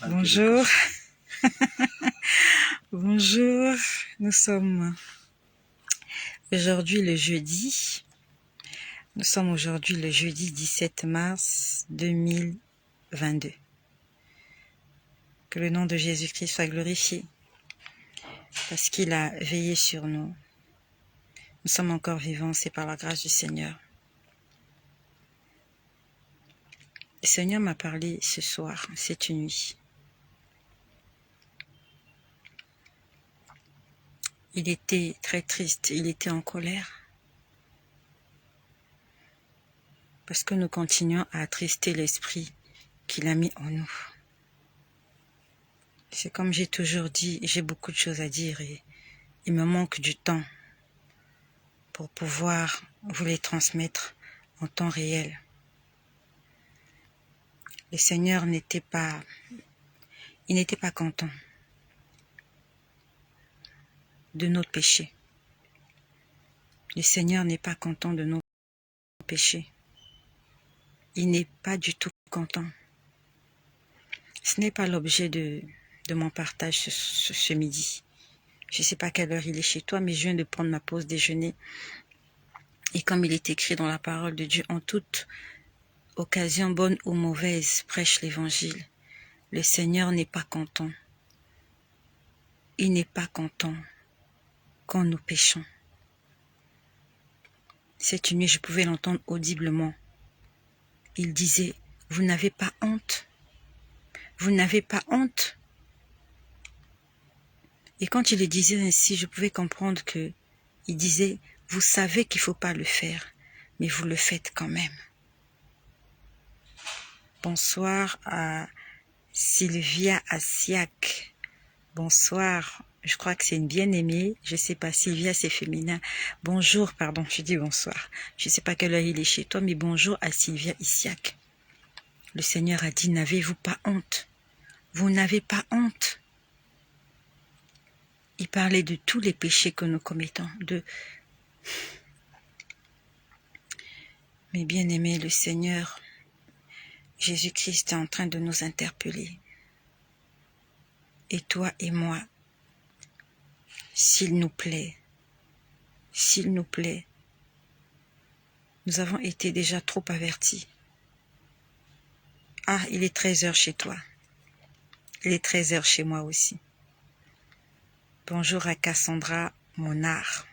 Bonjour. Bonjour. Nous sommes aujourd'hui le jeudi. Nous sommes aujourd'hui le jeudi 17 mars 2022. Que le nom de Jésus-Christ soit glorifié parce qu'il a veillé sur nous. Nous sommes encore vivants, c'est par la grâce du Seigneur. Le Seigneur m'a parlé ce soir, cette nuit. Il était très triste, il était en colère. Parce que nous continuons à attrister l'esprit qu'il a mis en nous. C'est comme j'ai toujours dit, j'ai beaucoup de choses à dire et il me manque du temps pour pouvoir vous les transmettre en temps réel. Le Seigneur n'était pas content de notre péché. Le Seigneur n'est pas content de nos péchés. Il n'est pas du tout content. Ce n'est pas l'objet de mon partage ce midi. Je ne sais pas à quelle heure il est chez toi, mais je viens de prendre ma pause déjeuner. Et comme il est écrit dans la parole de Dieu, en toute occasion bonne ou mauvaise, prêche l'évangile. Le Seigneur n'est pas content. Il n'est pas content quand nous péchons. Cette nuit, je pouvais l'entendre audiblement. Il disait, vous n'avez pas honte? Vous n'avez pas honte? Et quand il le disait ainsi, je pouvais comprendre que il disait, vous savez qu'il ne faut pas le faire, mais vous le faites quand même. Bonsoir à Sylvia Assiac. Bonsoir, je crois que c'est une bien-aimée. Je ne sais pas, Sylvia c'est féminin. Bonjour, pardon, je dis bonsoir. Je ne sais pas quelle heure il est chez toi, mais bonjour à Sylvia Assiac. Le Seigneur a dit, n'avez-vous pas honte? Vous n'avez pas honte? Il parlait de tous les péchés que nous commettons. Mais bien-aimé, le Seigneur, Jésus-Christ est en train de nous interpeller. Et toi et moi, s'il nous plaît, nous avons été déjà trop avertis. Ah, il est 13h chez toi. Il est 13h chez moi aussi. Bonjour à Cassandra Monard.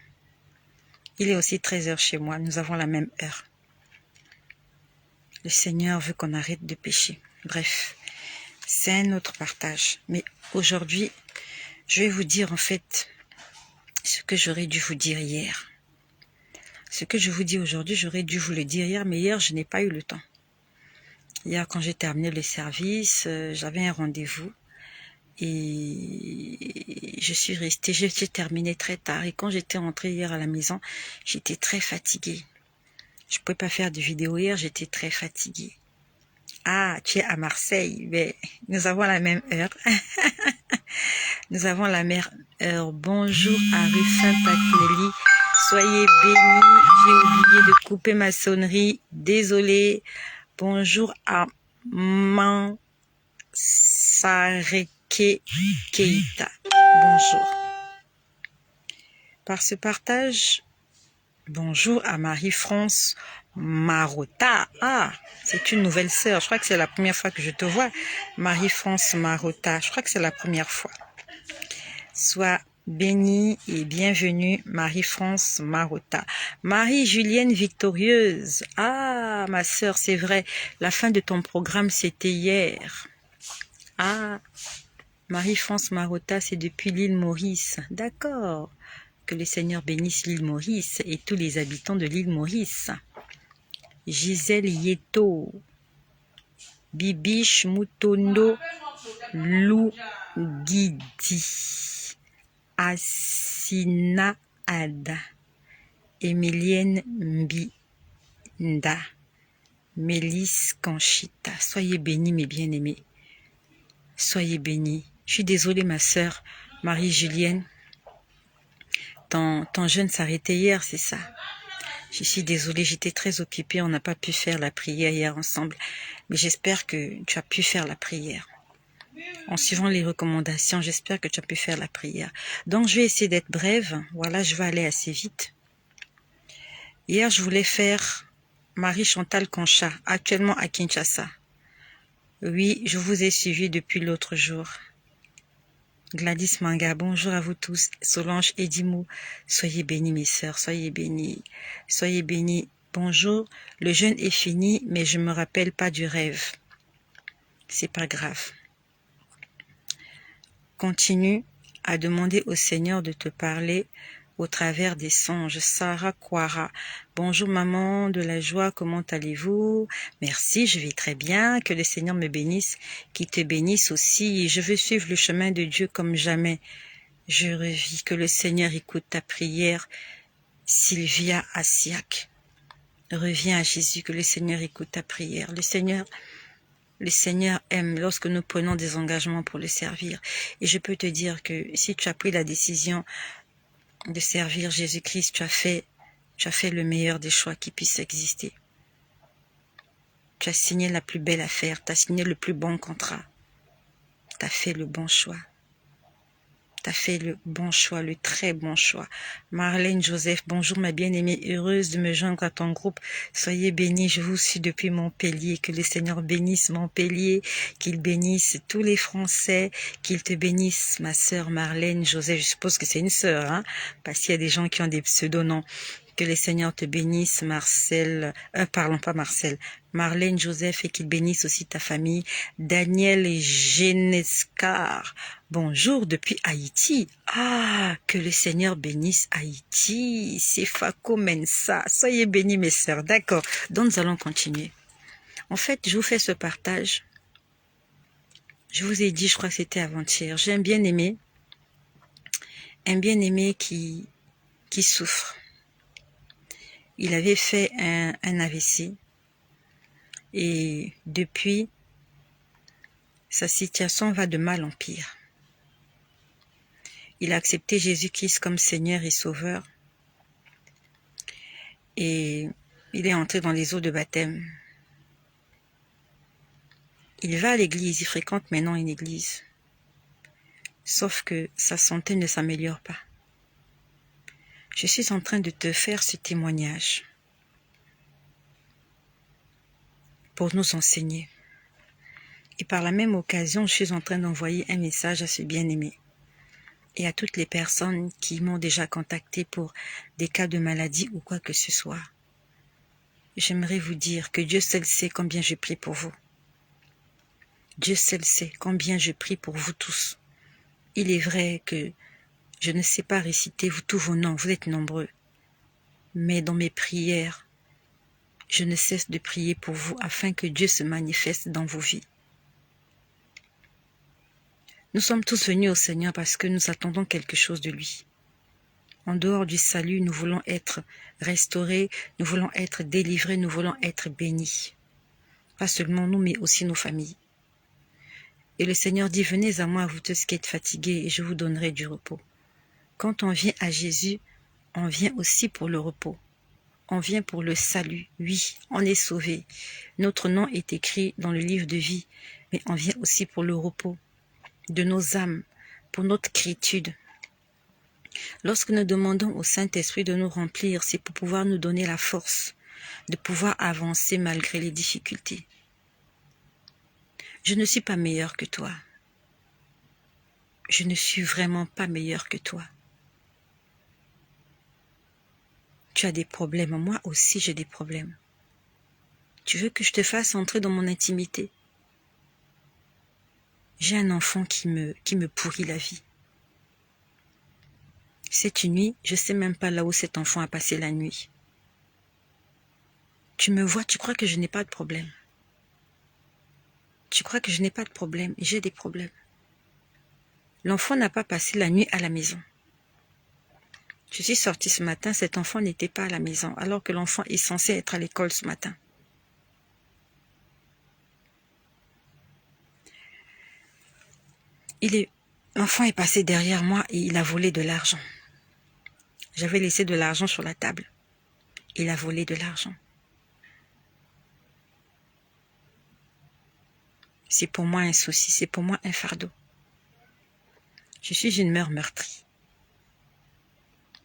Il est aussi 13h chez moi. Nous avons la même heure. Le Seigneur veut qu'on arrête de pécher. Bref, c'est un autre partage. Mais aujourd'hui, je vais vous dire en fait ce que j'aurais dû vous dire hier. Ce que je vous dis aujourd'hui, j'aurais dû vous le dire hier, mais hier, je n'ai pas eu le temps. Hier, quand j'ai terminé le service, j'avais un rendez-vous et je suis restée, j'ai terminé très tard. Et quand j'étais rentrée hier à la maison, j'étais très fatiguée. Je ne pouvais pas faire de vidéo hier, j'étais très fatiguée. Ah, tu es à Marseille, mais nous avons la même heure. Nous avons la même heure. Bonjour à Rufin Pacnelli. Soyez bénis. J'ai oublié de couper ma sonnerie. Désolée. Bonjour à Mansareke Keita. Bonjour. Par ce partage, bonjour à Marie-France Marotta. Ah, c'est une nouvelle sœur. Je crois que c'est la première fois que je te vois. Marie-France Marotta. Je crois que c'est la première fois. Sois bénie et bienvenue, Marie-France Marotta. Marie-Julienne Victorieuse. Ah, ma sœur, c'est vrai. La fin de ton programme, c'était hier. Ah, Marie-France Marotta, c'est depuis l'île Maurice. D'accord. Que le Seigneur bénisse l'île Maurice et tous les habitants de l'île Maurice. Gisèle Yeto, Bibiche Mutondo, Lou Guidi, Asina Ada, Emilienne Mbinda, Mélisse Conchita. Soyez bénis mes bien-aimés. Soyez bénis. Je suis désolée ma sœur Marie-Julienne. Ton jeûne s'arrêtait hier, c'est ça? Je suis désolée, j'étais très occupée, on n'a pas pu faire la prière hier ensemble. Mais j'espère que tu as pu faire la prière. en suivant les recommandations. J'espère que tu as pu faire la prière. Donc, je vais essayer d'être brève. Voilà, je vais aller assez vite. Hier, je voulais faire Marie-Chantal Concha, actuellement à Kinshasa. Oui, je vous ai suivi depuis l'autre jour. Gladys Manga, bonjour à vous tous. Solange Edimou, soyez bénis mes sœurs, soyez bénis. Soyez bénis. Bonjour, le jeûne est fini, mais je me rappelle pas du rêve. C'est pas grave. Continue à demander au Seigneur de te parler au travers des songes. Sarah Kwara. Bonjour maman de la joie, comment allez-vous? Merci, je vais très bien. Que le Seigneur me bénisse, qu'il te bénisse aussi. Je veux suivre le chemin de Dieu comme jamais. Je revis. Que le Seigneur écoute ta prière. Sylvia Assiak. Reviens à Jésus, que le Seigneur écoute ta prière. Le Seigneur aime lorsque nous prenons des engagements pour le servir. Et je peux te dire que si tu as pris la décision de servir Jésus-Christ, tu as fait le meilleur des choix qui puissent exister. Tu as signé la plus belle affaire, tu as signé le plus bon contrat. Tu as fait le bon choix. Tu as fait le bon choix, le très bon choix. Marlène Joseph, bonjour ma bien-aimée, heureuse de me joindre à ton groupe. Soyez bénis, je vous suis depuis Montpellier. Que le Seigneur bénisse Montpellier, qu'il bénisse tous les Français, qu'il te bénisse ma sœur Marlène Joseph. Je suppose que c'est une sœur, hein, parce qu'il y a des gens qui ont des pseudonoms. Que le Seigneur te bénisse, Marcel, pas Marcel, Marlène Joseph, et qu'il bénisse aussi ta famille. Daniel Genescar, bonjour depuis Haïti. Ah, que le Seigneur bénisse Haïti. C'est Fako Mensa. Soyez bénis mes sœurs. D'accord, donc nous allons continuer. En fait, je vous fais ce partage. Je vous ai dit, je crois que c'était avant-hier. J'ai un bien-aimé qui souffre. Il avait fait un AVC et depuis, sa situation va de mal en pire. Il a accepté Jésus-Christ comme Seigneur et Sauveur et il est entré dans les eaux de baptême. Il va à l'église, il fréquente maintenant une église. Sauf que sa santé ne s'améliore pas. Je suis en train de te faire ce témoignage pour nous enseigner. Et par la même occasion, je suis en train d'envoyer un message à ce bien-aimé et à toutes les personnes qui m'ont déjà contacté pour des cas de maladie ou quoi que ce soit. J'aimerais vous dire que Dieu seul sait combien je prie pour vous. Dieu seul sait combien je prie pour vous tous. Il est vrai que je ne sais pas réciter tous vos noms, vous êtes nombreux. Mais dans mes prières, je ne cesse de prier pour vous afin que Dieu se manifeste dans vos vies. Nous sommes tous venus au Seigneur parce que nous attendons quelque chose de lui. En dehors du salut, nous voulons être restaurés, nous voulons être délivrés, nous voulons être bénis. Pas seulement nous, mais aussi nos familles. Et le Seigneur dit, venez à moi, vous tous qui êtes fatigués, et je vous donnerai du repos. Quand on vient à Jésus, on vient aussi pour le repos. On vient pour le salut. Oui, on est sauvé. Notre nom est écrit dans le livre de vie, mais on vient aussi pour le repos de nos âmes, pour notre quiétude. Lorsque nous demandons au Saint-Esprit de nous remplir, c'est pour pouvoir nous donner la force de pouvoir avancer malgré les difficultés. Je ne suis pas meilleur que toi. Je ne suis vraiment pas meilleur que toi. Tu as des problèmes, moi aussi j'ai des problèmes. Tu veux que je te fasse entrer dans mon intimité? J'ai un enfant qui me pourrit la vie. Cette nuit, je ne sais même pas là où cet enfant a passé la nuit. Tu me vois, tu crois que je n'ai pas de problème. Tu crois que je n'ai pas de problème, j'ai des problèmes. L'enfant n'a pas passé la nuit à la maison. Je suis sortie ce matin, cet enfant n'était pas à la maison, alors que l'enfant est censé être à l'école ce matin. L'enfant est passé derrière moi et il a volé de l'argent. J'avais laissé de l'argent sur la table. Il a volé de l'argent. C'est pour moi un souci, c'est pour moi un fardeau. Je suis une mère meurtrie.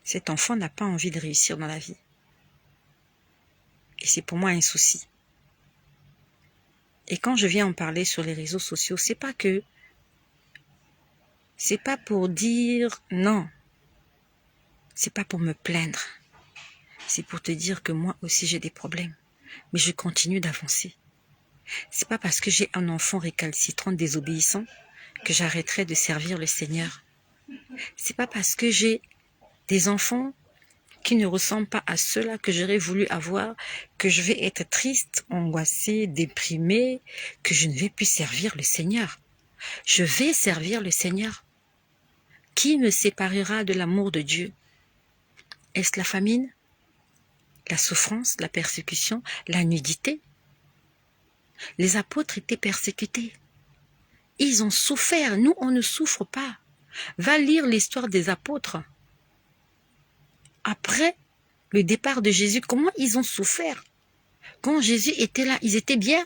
Cet enfant n'a pas envie de réussir dans la vie. Et c'est pour moi un souci. Et quand je viens en parler sur les réseaux sociaux, c'est pas pour dire non. C'est pas pour me plaindre. C'est pour te dire que moi aussi j'ai des problèmes. Mais je continue d'avancer. C'est pas parce que j'ai un enfant récalcitrant, désobéissant, que j'arrêterai de servir le Seigneur. C'est pas parce que j'ai des enfants qui ne ressemblent pas à ceux-là que j'aurais voulu avoir, que je vais être triste, angoissée, déprimée, que je ne vais plus servir le Seigneur. Je vais servir le Seigneur. Qui me séparera de l'amour de Dieu? Est-ce la famine? La souffrance, la persécution, la nudité? Les apôtres étaient persécutés. Ils ont souffert. Nous, on ne souffre pas. Va lire l'histoire des apôtres. Après le départ de Jésus, comment ils ont souffert? Quand Jésus était là, ils étaient bien.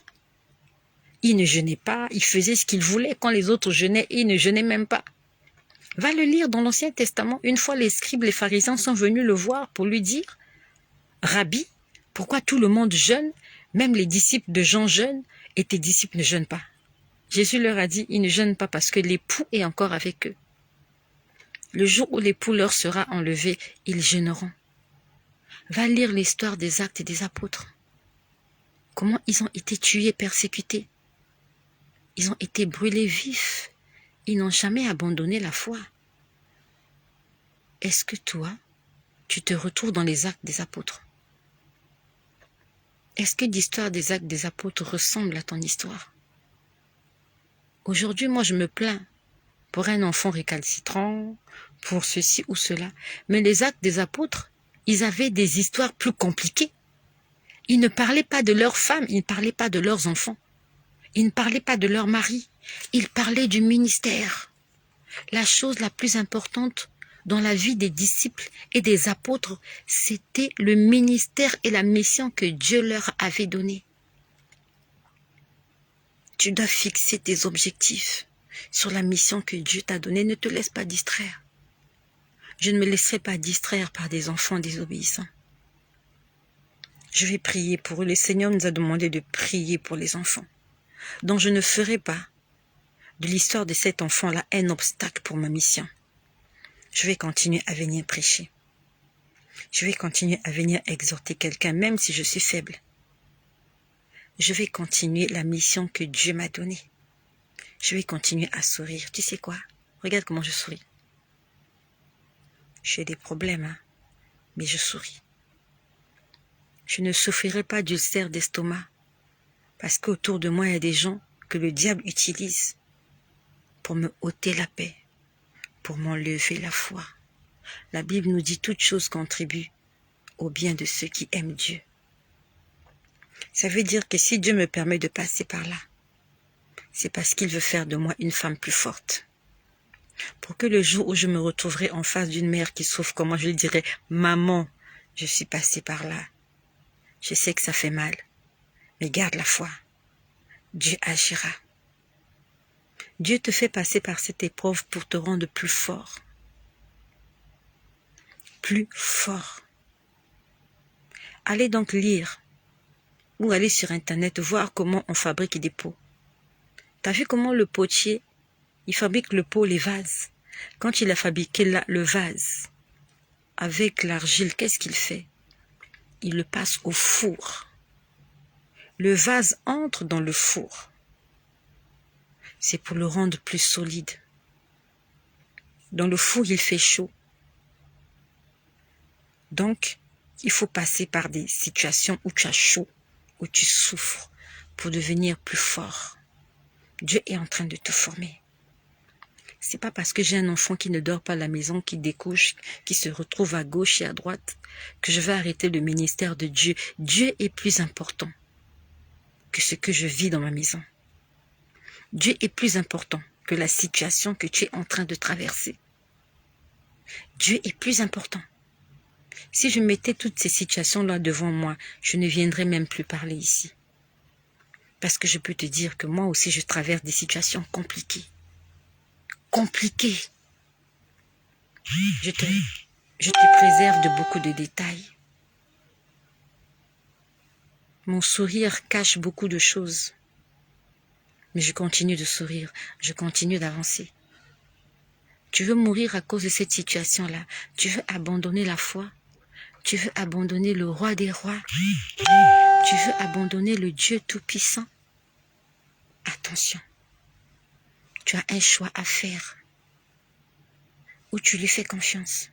Ils ne jeûnaient pas, ils faisaient ce qu'ils voulaient. Quand les autres jeûnaient, ils ne jeûnaient même pas. Va le lire dans l'Ancien Testament. Une fois, les scribes, les pharisiens sont venus le voir pour lui dire, « Rabbi, pourquoi tout le monde jeûne? Même les disciples de Jean jeûnent et tes disciples ne jeûnent pas. » Jésus leur a dit, ils ne jeûnent pas parce que l'époux est encore avec eux. Le jour où l'époux leur sera enlevé, ils jeûneront. Va lire l'histoire des Actes des Apôtres. Comment ils ont été tués, persécutés. Ils ont été brûlés vifs. Ils n'ont jamais abandonné la foi. Est-ce que toi, tu te retrouves dans les Actes des Apôtres? Est-ce que l'histoire des Actes des Apôtres ressemble à ton histoire? Aujourd'hui, moi, je me plains pour un enfant récalcitrant, pour ceci ou cela. Mais les Actes des Apôtres, ils avaient des histoires plus compliquées. Ils ne parlaient pas de leurs femmes, ils ne parlaient pas de leurs enfants. Ils ne parlaient pas de leur mari. Ils parlaient du ministère. La chose la plus importante dans la vie des disciples et des apôtres, c'était le ministère et la mission que Dieu leur avait donnée. Tu dois fixer tes objectifs sur la mission que Dieu t'a donnée. Ne te laisse pas distraire. Je ne me laisserai pas distraire par des enfants désobéissants. Je vais prier pour eux. Le Seigneur nous a demandé de prier pour les enfants. Donc je ne ferai pas de l'histoire de cet enfant-là un obstacle pour ma mission. Je vais continuer à venir prêcher. Je vais continuer à venir exhorter quelqu'un, même si je suis faible. Je vais continuer la mission que Dieu m'a donnée. Je vais continuer à sourire. Tu sais quoi? Regarde comment je souris. J'ai des problèmes, hein, mais je souris. Je ne souffrirai pas d'ulcère d'estomac, parce qu'autour de moi, il y a des gens que le diable utilise pour me ôter la paix, pour m'enlever la foi. La Bible nous dit toutes choses contribuent au bien de ceux qui aiment Dieu. Ça veut dire que si Dieu me permet de passer par là, c'est parce qu'il veut faire de moi une femme plus forte. Pour que le jour où je me retrouverai en face d'une mère qui souffre comme moi, je lui dirai, « Maman, je suis passée par là. Je sais que ça fait mal, mais garde la foi. Dieu agira. » Dieu te fait passer par cette épreuve pour te rendre plus fort. Plus fort. Allez donc lire ou aller sur Internet voir comment on fabrique des pots. T'as vu comment le potier, il fabrique le pot, les vases. Quand il a fabriqué le vase avec l'argile, qu'est-ce qu'il fait? Il le passe au four. Le vase entre dans le four. C'est pour le rendre plus solide. Dans le four, il fait chaud. Donc, il faut passer par des situations où tu as chaud, où tu souffres, pour devenir plus fort. Dieu est en train de te former. C'est pas parce que j'ai un enfant qui ne dort pas à la maison, qui découche, qui se retrouve à gauche et à droite, que je vais arrêter le ministère de Dieu. Dieu est plus important que ce que je vis dans ma maison. Dieu est plus important que la situation que tu es en train de traverser. Dieu est plus important. Si je mettais toutes ces situations-là devant moi, je ne viendrais même plus parler ici. Parce que je peux te dire que moi aussi, je traverse des situations compliquées. Compliquées. Je te, je te préserve de beaucoup de détails. Mon sourire cache beaucoup de choses. Mais je continue de sourire, je continue d'avancer. Tu veux mourir à cause de cette situation-là. Tu veux abandonner la foi. Tu veux abandonner le roi des rois. Tu veux abandonner le Dieu tout-puissant. Attention, tu as un choix à faire. Ou tu lui fais confiance,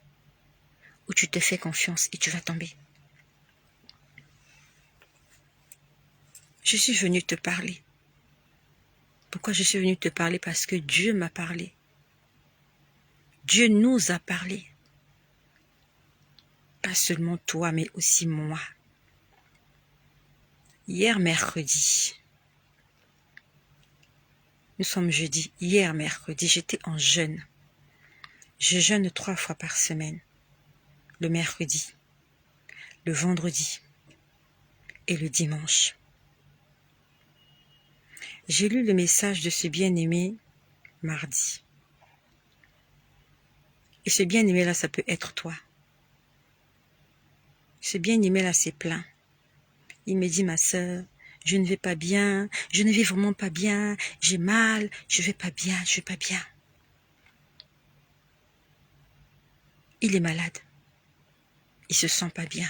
ou tu te fais confiance et tu vas tomber. Je suis venue te parler. Pourquoi je suis venue te parler? Parce que Dieu m'a parlé. Dieu nous a parlé. Pas seulement toi, mais aussi moi. Hier mercredi, nous sommes jeudi, hier mercredi, j'étais en jeûne. Je jeûne 3 fois par semaine. Le mercredi, le vendredi et le dimanche. J'ai lu le message de ce bien-aimé mardi. Et ce bien-aimé-là, ça peut être toi. Ce bien-aimé-là s'est plaint. Il me dit, ma sœur, je ne vais pas bien, je ne vais vraiment pas bien, j'ai mal, je vais pas bien, je vais pas bien. Il est malade. Il se sent pas bien.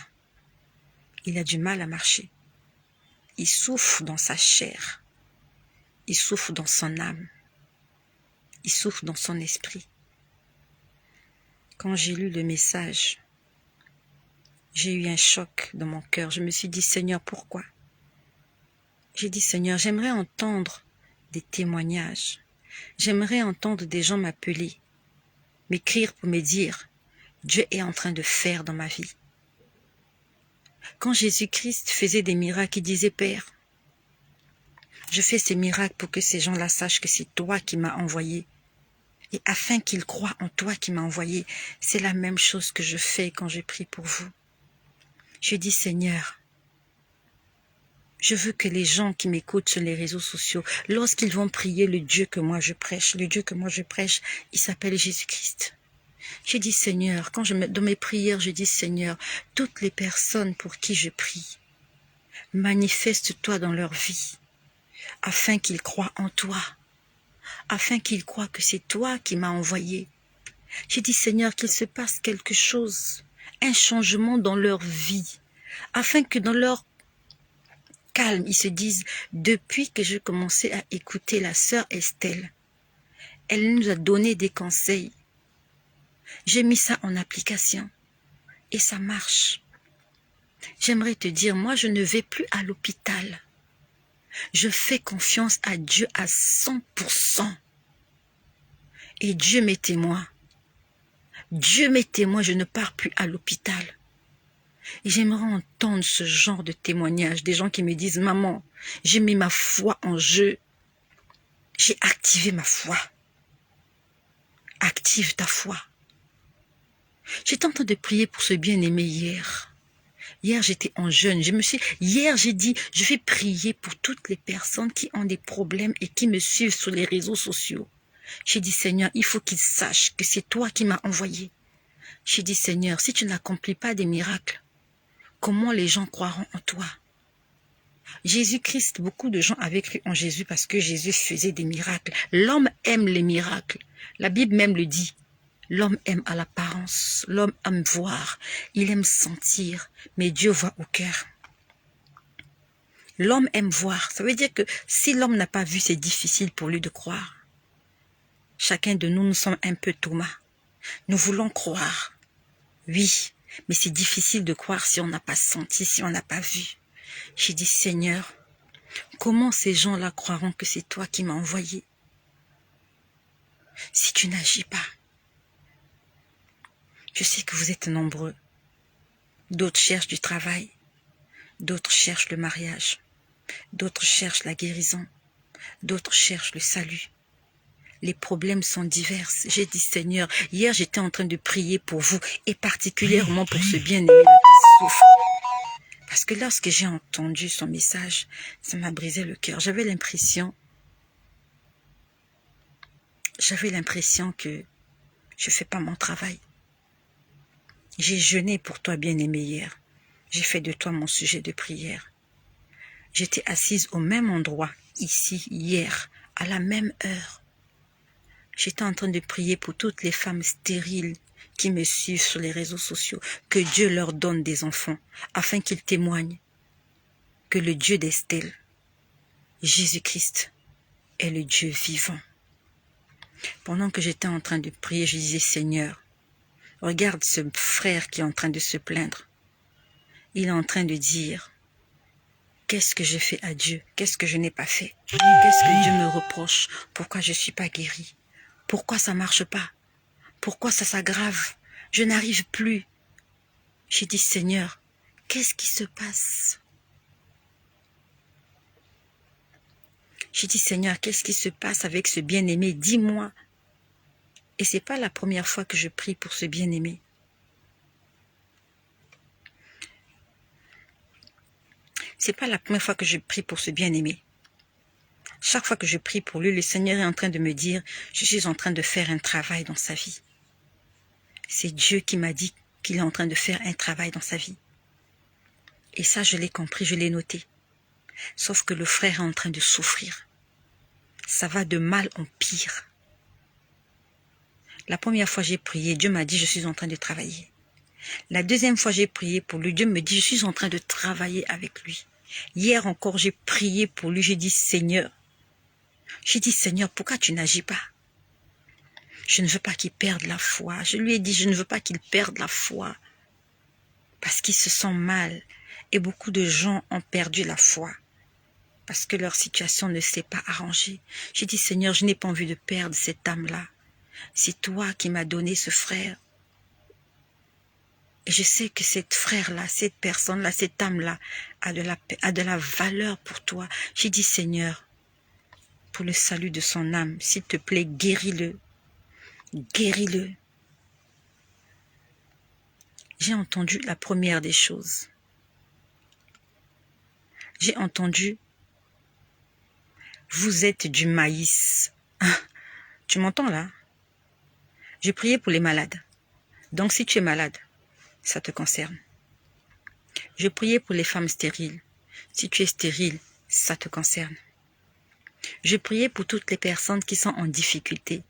Il a du mal à marcher. Il souffre dans sa chair. Il souffre dans son âme. Il souffre dans son esprit. Quand j'ai lu le message, j'ai eu un choc dans mon cœur. Je me suis dit, Seigneur, pourquoi? J'ai dit, Seigneur, j'aimerais entendre des témoignages. J'aimerais entendre des gens m'appeler, m'écrire pour me dire, Dieu est en train de faire dans ma vie. Quand Jésus-Christ faisait des miracles, il disait, Père, je fais ces miracles pour que ces gens-là sachent que c'est toi qui m'as envoyé. Et afin qu'ils croient en toi qui m'as envoyé, c'est la même chose que je fais quand je prie pour vous. Je dis, Seigneur, je veux que les gens qui m'écoutent sur les réseaux sociaux, lorsqu'ils vont prier le Dieu que moi je prêche, il s'appelle Jésus-Christ. Je dis, Seigneur, dans mes prières, je dis, Seigneur, toutes les personnes pour qui je prie, manifeste-toi dans leur vie, afin qu'ils croient en toi, afin qu'ils croient que c'est toi qui m'as envoyé. J'ai dit, Seigneur, qu'il se passe quelque chose, un changement dans leur vie, afin que dans leur calme, ils se disent, depuis que j'ai commencé à écouter la sœur Estelle, elle nous a donné des conseils. J'ai mis ça en application et ça marche. J'aimerais te dire, moi je ne vais plus à l'hôpital. Je fais confiance à Dieu à 100%. Et Dieu m'est témoin. Dieu m'est témoin, je ne pars plus à l'hôpital. Et j'aimerais entendre ce genre de témoignage, des gens qui me disent, maman, j'ai mis ma foi en jeu. J'ai activé ma foi. Active ta foi. J'étais en train de prier pour ce bien-aimé hier. Hier, j'étais en jeûne. Hier, j'ai dit, je vais prier pour toutes les personnes qui ont des problèmes et qui me suivent sur les réseaux sociaux. J'ai dit, Seigneur, il faut qu'ils sachent que c'est toi qui m'as envoyé. J'ai dit, Seigneur, si tu n'accomplis pas des miracles, comment les gens croiront en toi? Jésus-Christ, beaucoup de gens avaient cru en Jésus parce que Jésus faisait des miracles. L'homme aime les miracles. La Bible même le dit. L'homme aime à l'apparence, l'homme aime voir, il aime sentir, mais Dieu voit au cœur. L'homme aime voir, ça veut dire que si l'homme n'a pas vu, c'est difficile pour lui de croire. Chacun de nous, nous sommes un peu Thomas. Nous voulons croire, oui, mais c'est difficile de croire si on n'a pas senti, si on n'a pas vu. J'ai dit, Seigneur, comment ces gens-là croiront que c'est toi qui m'as envoyé si tu n'agis pas? Je sais que vous êtes nombreux. D'autres cherchent du travail. D'autres cherchent le mariage. D'autres cherchent la guérison. D'autres cherchent le salut. Les problèmes sont divers. J'ai dit, Seigneur, hier j'étais en train de prier pour vous et particulièrement pour ce bien-aimé-là qui souffre. Parce que lorsque j'ai entendu son message, ça m'a brisé le cœur. J'avais l'impression que je ne fais pas mon travail. J'ai jeûné pour toi, bien-aimé, hier. J'ai fait de toi mon sujet de prière. J'étais assise au même endroit, ici, hier, à la même heure. J'étais en train de prier pour toutes les femmes stériles qui me suivent sur les réseaux sociaux, que Dieu leur donne des enfants, afin qu'ils témoignent que le Dieu d'Estelle, Jésus-Christ, est le Dieu vivant. Pendant que j'étais en train de prier, je disais, Seigneur, regarde ce frère qui est en train de se plaindre. Il est en train de dire, qu'est-ce que j'ai fait à Dieu? Qu'est-ce que je n'ai pas fait? Qu'est-ce que Dieu me reproche? Pourquoi je ne suis pas guérie? Pourquoi ça ne marche pas? Pourquoi ça s'aggrave? Je n'arrive plus. J'ai dit, Seigneur, qu'est-ce qui se passe? J'ai dit, Seigneur, qu'est-ce qui se passe avec ce bien-aimé? Dis-moi. Et ce n'est pas la première fois que je prie pour ce bien-aimé. Ce n'est pas la première fois que je prie pour ce bien-aimé. Chaque fois que je prie pour lui, le Seigneur est en train de me dire, je suis en train de faire un travail dans sa vie. C'est Dieu qui m'a dit qu'il est en train de faire un travail dans sa vie. Et ça, je l'ai compris, je l'ai noté. Sauf que le frère est en train de souffrir. Ça va de mal en pire. La première fois j'ai prié, Dieu m'a dit, je suis en train de travailler. La deuxième fois j'ai prié pour lui, Dieu me dit, je suis en train de travailler avec lui. Hier encore, j'ai prié pour lui, j'ai dit, Seigneur, pourquoi tu n'agis pas? Je ne veux pas qu'il perde la foi. Je lui ai dit, je ne veux pas qu'il perde la foi. Parce qu'il se sent mal. Et beaucoup de gens ont perdu la foi. Parce que leur situation ne s'est pas arrangée. J'ai dit, Seigneur, je n'ai pas envie de perdre cette âme-là. C'est toi qui m'as donné ce frère. Et je sais que cette frère-là, cette personne-là, cette âme-là a de la valeur pour toi. J'ai dit, Seigneur, pour le salut de son âme, s'il te plaît, guéris-le. Guéris-le. J'ai entendu la première des choses. J'ai entendu, vous êtes du maïs. Tu m'entends là? J'ai prié pour les malades. Donc si tu es malade, ça te concerne. Je priais pour les femmes stériles. Si tu es stérile, ça te concerne. Je priais pour toutes les personnes qui sont en difficulté,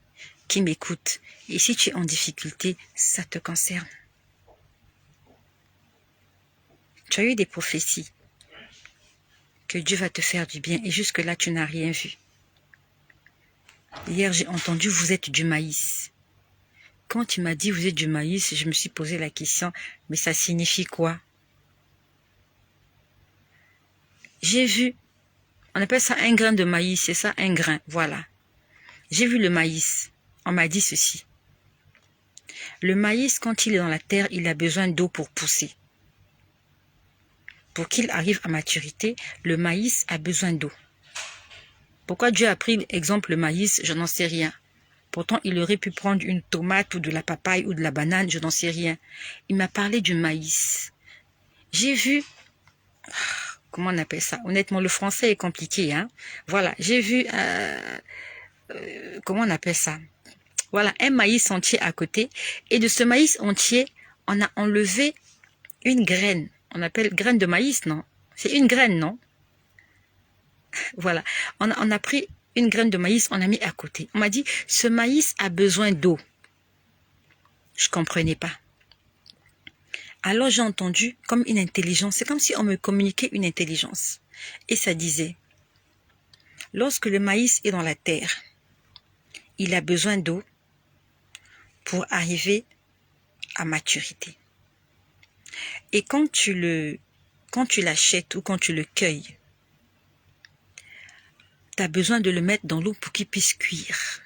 qui m'écoutent. Et si tu es en difficulté, ça te concerne. Tu as eu des prophéties que Dieu va te faire du bien et jusque-là, tu n'as rien vu. Hier, j'ai entendu, vous êtes du maïs. Quand tu m'as dit, vous êtes du maïs, je me suis posé la question, mais ça signifie quoi? J'ai vu, on appelle ça un grain de maïs, c'est ça, un grain, voilà. J'ai vu le maïs, on m'a dit ceci. Le maïs, quand il est dans la terre, il a besoin d'eau pour pousser. Pour qu'il arrive à maturité, le maïs a besoin d'eau. Pourquoi Dieu a pris exemple le maïs, je n'en sais rien. Pourtant, il aurait pu prendre une tomate ou de la papaye ou de la banane, je n'en sais rien. Il m'a parlé du maïs. J'ai vu, comment on appelle ça? Honnêtement, le français est compliqué, hein. Voilà, j'ai vu, comment on appelle ça? Voilà, un maïs entier à côté. Et de ce maïs entier, on a enlevé une graine. On appelle graine de maïs, non? C'est une graine, non? Voilà, on a pris une graine de maïs, on a mis à côté. On m'a dit, ce maïs a besoin d'eau. Je ne comprenais pas. Alors j'ai entendu comme une intelligence. C'est comme si on me communiquait une intelligence. Et ça disait, lorsque le maïs est dans la terre, il a besoin d'eau pour arriver à maturité. Et quand tu l'achètes ou quand tu le cueilles, tu as besoin de le mettre dans l'eau pour qu'il puisse cuire.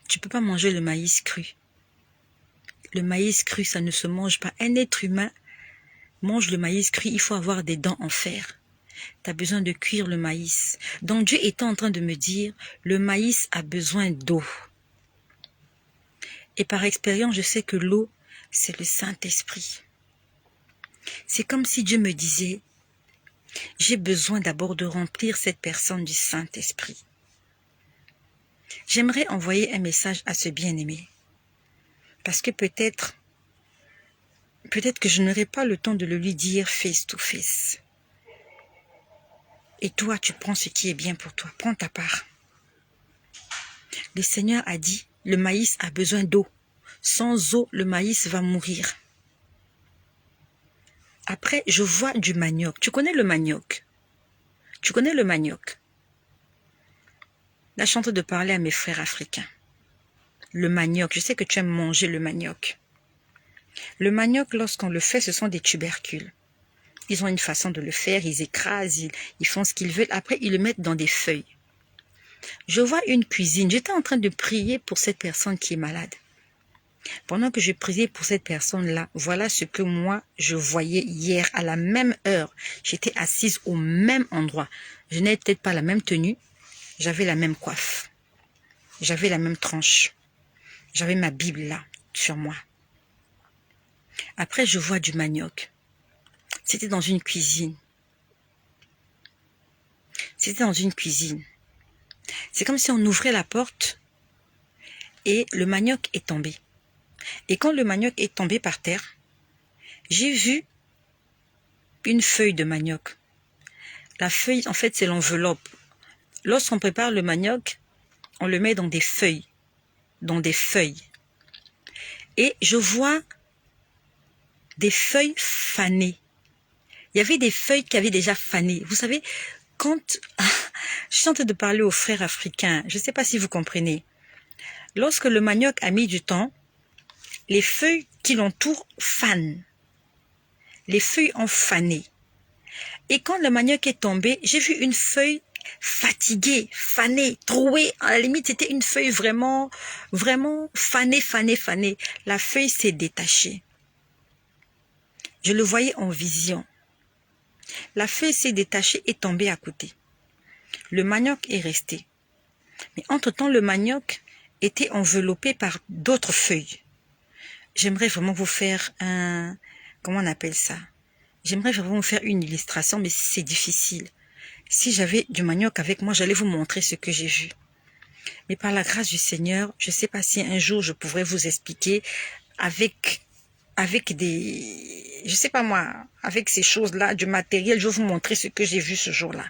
Tu ne peux pas manger le maïs cru. Le maïs cru, ça ne se mange pas. Un être humain mange le maïs cru, il faut avoir des dents en fer. Tu as besoin de cuire le maïs. Donc Dieu était en train de me dire, le maïs a besoin d'eau. Et par expérience, je sais que l'eau, c'est le Saint-Esprit. C'est comme si Dieu me disait, j'ai besoin d'abord de remplir cette personne du Saint-Esprit. J'aimerais envoyer un message à ce bien-aimé. Parce que peut-être que je n'aurai pas le temps de le lui dire face to face. Et toi, tu prends ce qui est bien pour toi. Prends ta part. Le Seigneur a dit, le maïs a besoin d'eau. Sans eau, le maïs va mourir. Après, je vois du manioc. Tu connais le manioc? Tu connais le manioc? Là, je suis en train de parler à mes frères africains. Le manioc, je sais que tu aimes manger le manioc. Le manioc, lorsqu'on le fait, ce sont des tubercules. Ils ont une façon de le faire, ils écrasent, ils font ce qu'ils veulent. Après, ils le mettent dans des feuilles. Je vois une cuisine. J'étais en train de prier pour cette personne qui est malade. Pendant que je priais pour cette personne-là, voilà ce que moi, je voyais hier à la même heure. J'étais assise au même endroit. Je n'avais peut-être pas la même tenue. J'avais la même coiffe. J'avais la même tranche. J'avais ma Bible là, sur moi. Après, je vois du manioc. C'était dans une cuisine. C'était dans une cuisine. C'est comme si on ouvrait la porte et le manioc est tombé. Et quand le manioc est tombé par terre, j'ai vu une feuille de manioc. La feuille, en fait, c'est l'enveloppe. Lorsqu'on prépare le manioc, on le met dans des feuilles. Et je vois des feuilles fanées. Il y avait des feuilles qui avaient déjà fané. Vous savez, quand je suis en train de parler aux frères africains, je ne sais pas si vous comprenez. Lorsque le manioc a mis du temps, les feuilles qui l'entourent fanent. Les feuilles ont fané. Et quand le manioc est tombé, j'ai vu une feuille fatiguée, fanée, trouée. À la limite, c'était une feuille vraiment fanée. La feuille s'est détachée. Je le voyais en vision. La feuille s'est détachée et tombée à côté. Le manioc est resté. Mais entre-temps, le manioc était enveloppé par d'autres feuilles. J'aimerais vraiment vous faire un... Comment on appelle ça? J'aimerais vraiment vous faire une illustration, mais c'est difficile. Si j'avais du manioc avec moi, j'allais vous montrer ce que j'ai vu. Mais par la grâce du Seigneur, je ne sais pas si un jour je pourrais vous expliquer avec des... Je sais pas moi, avec ces choses-là, du matériel, je vais vous montrer ce que j'ai vu ce jour-là.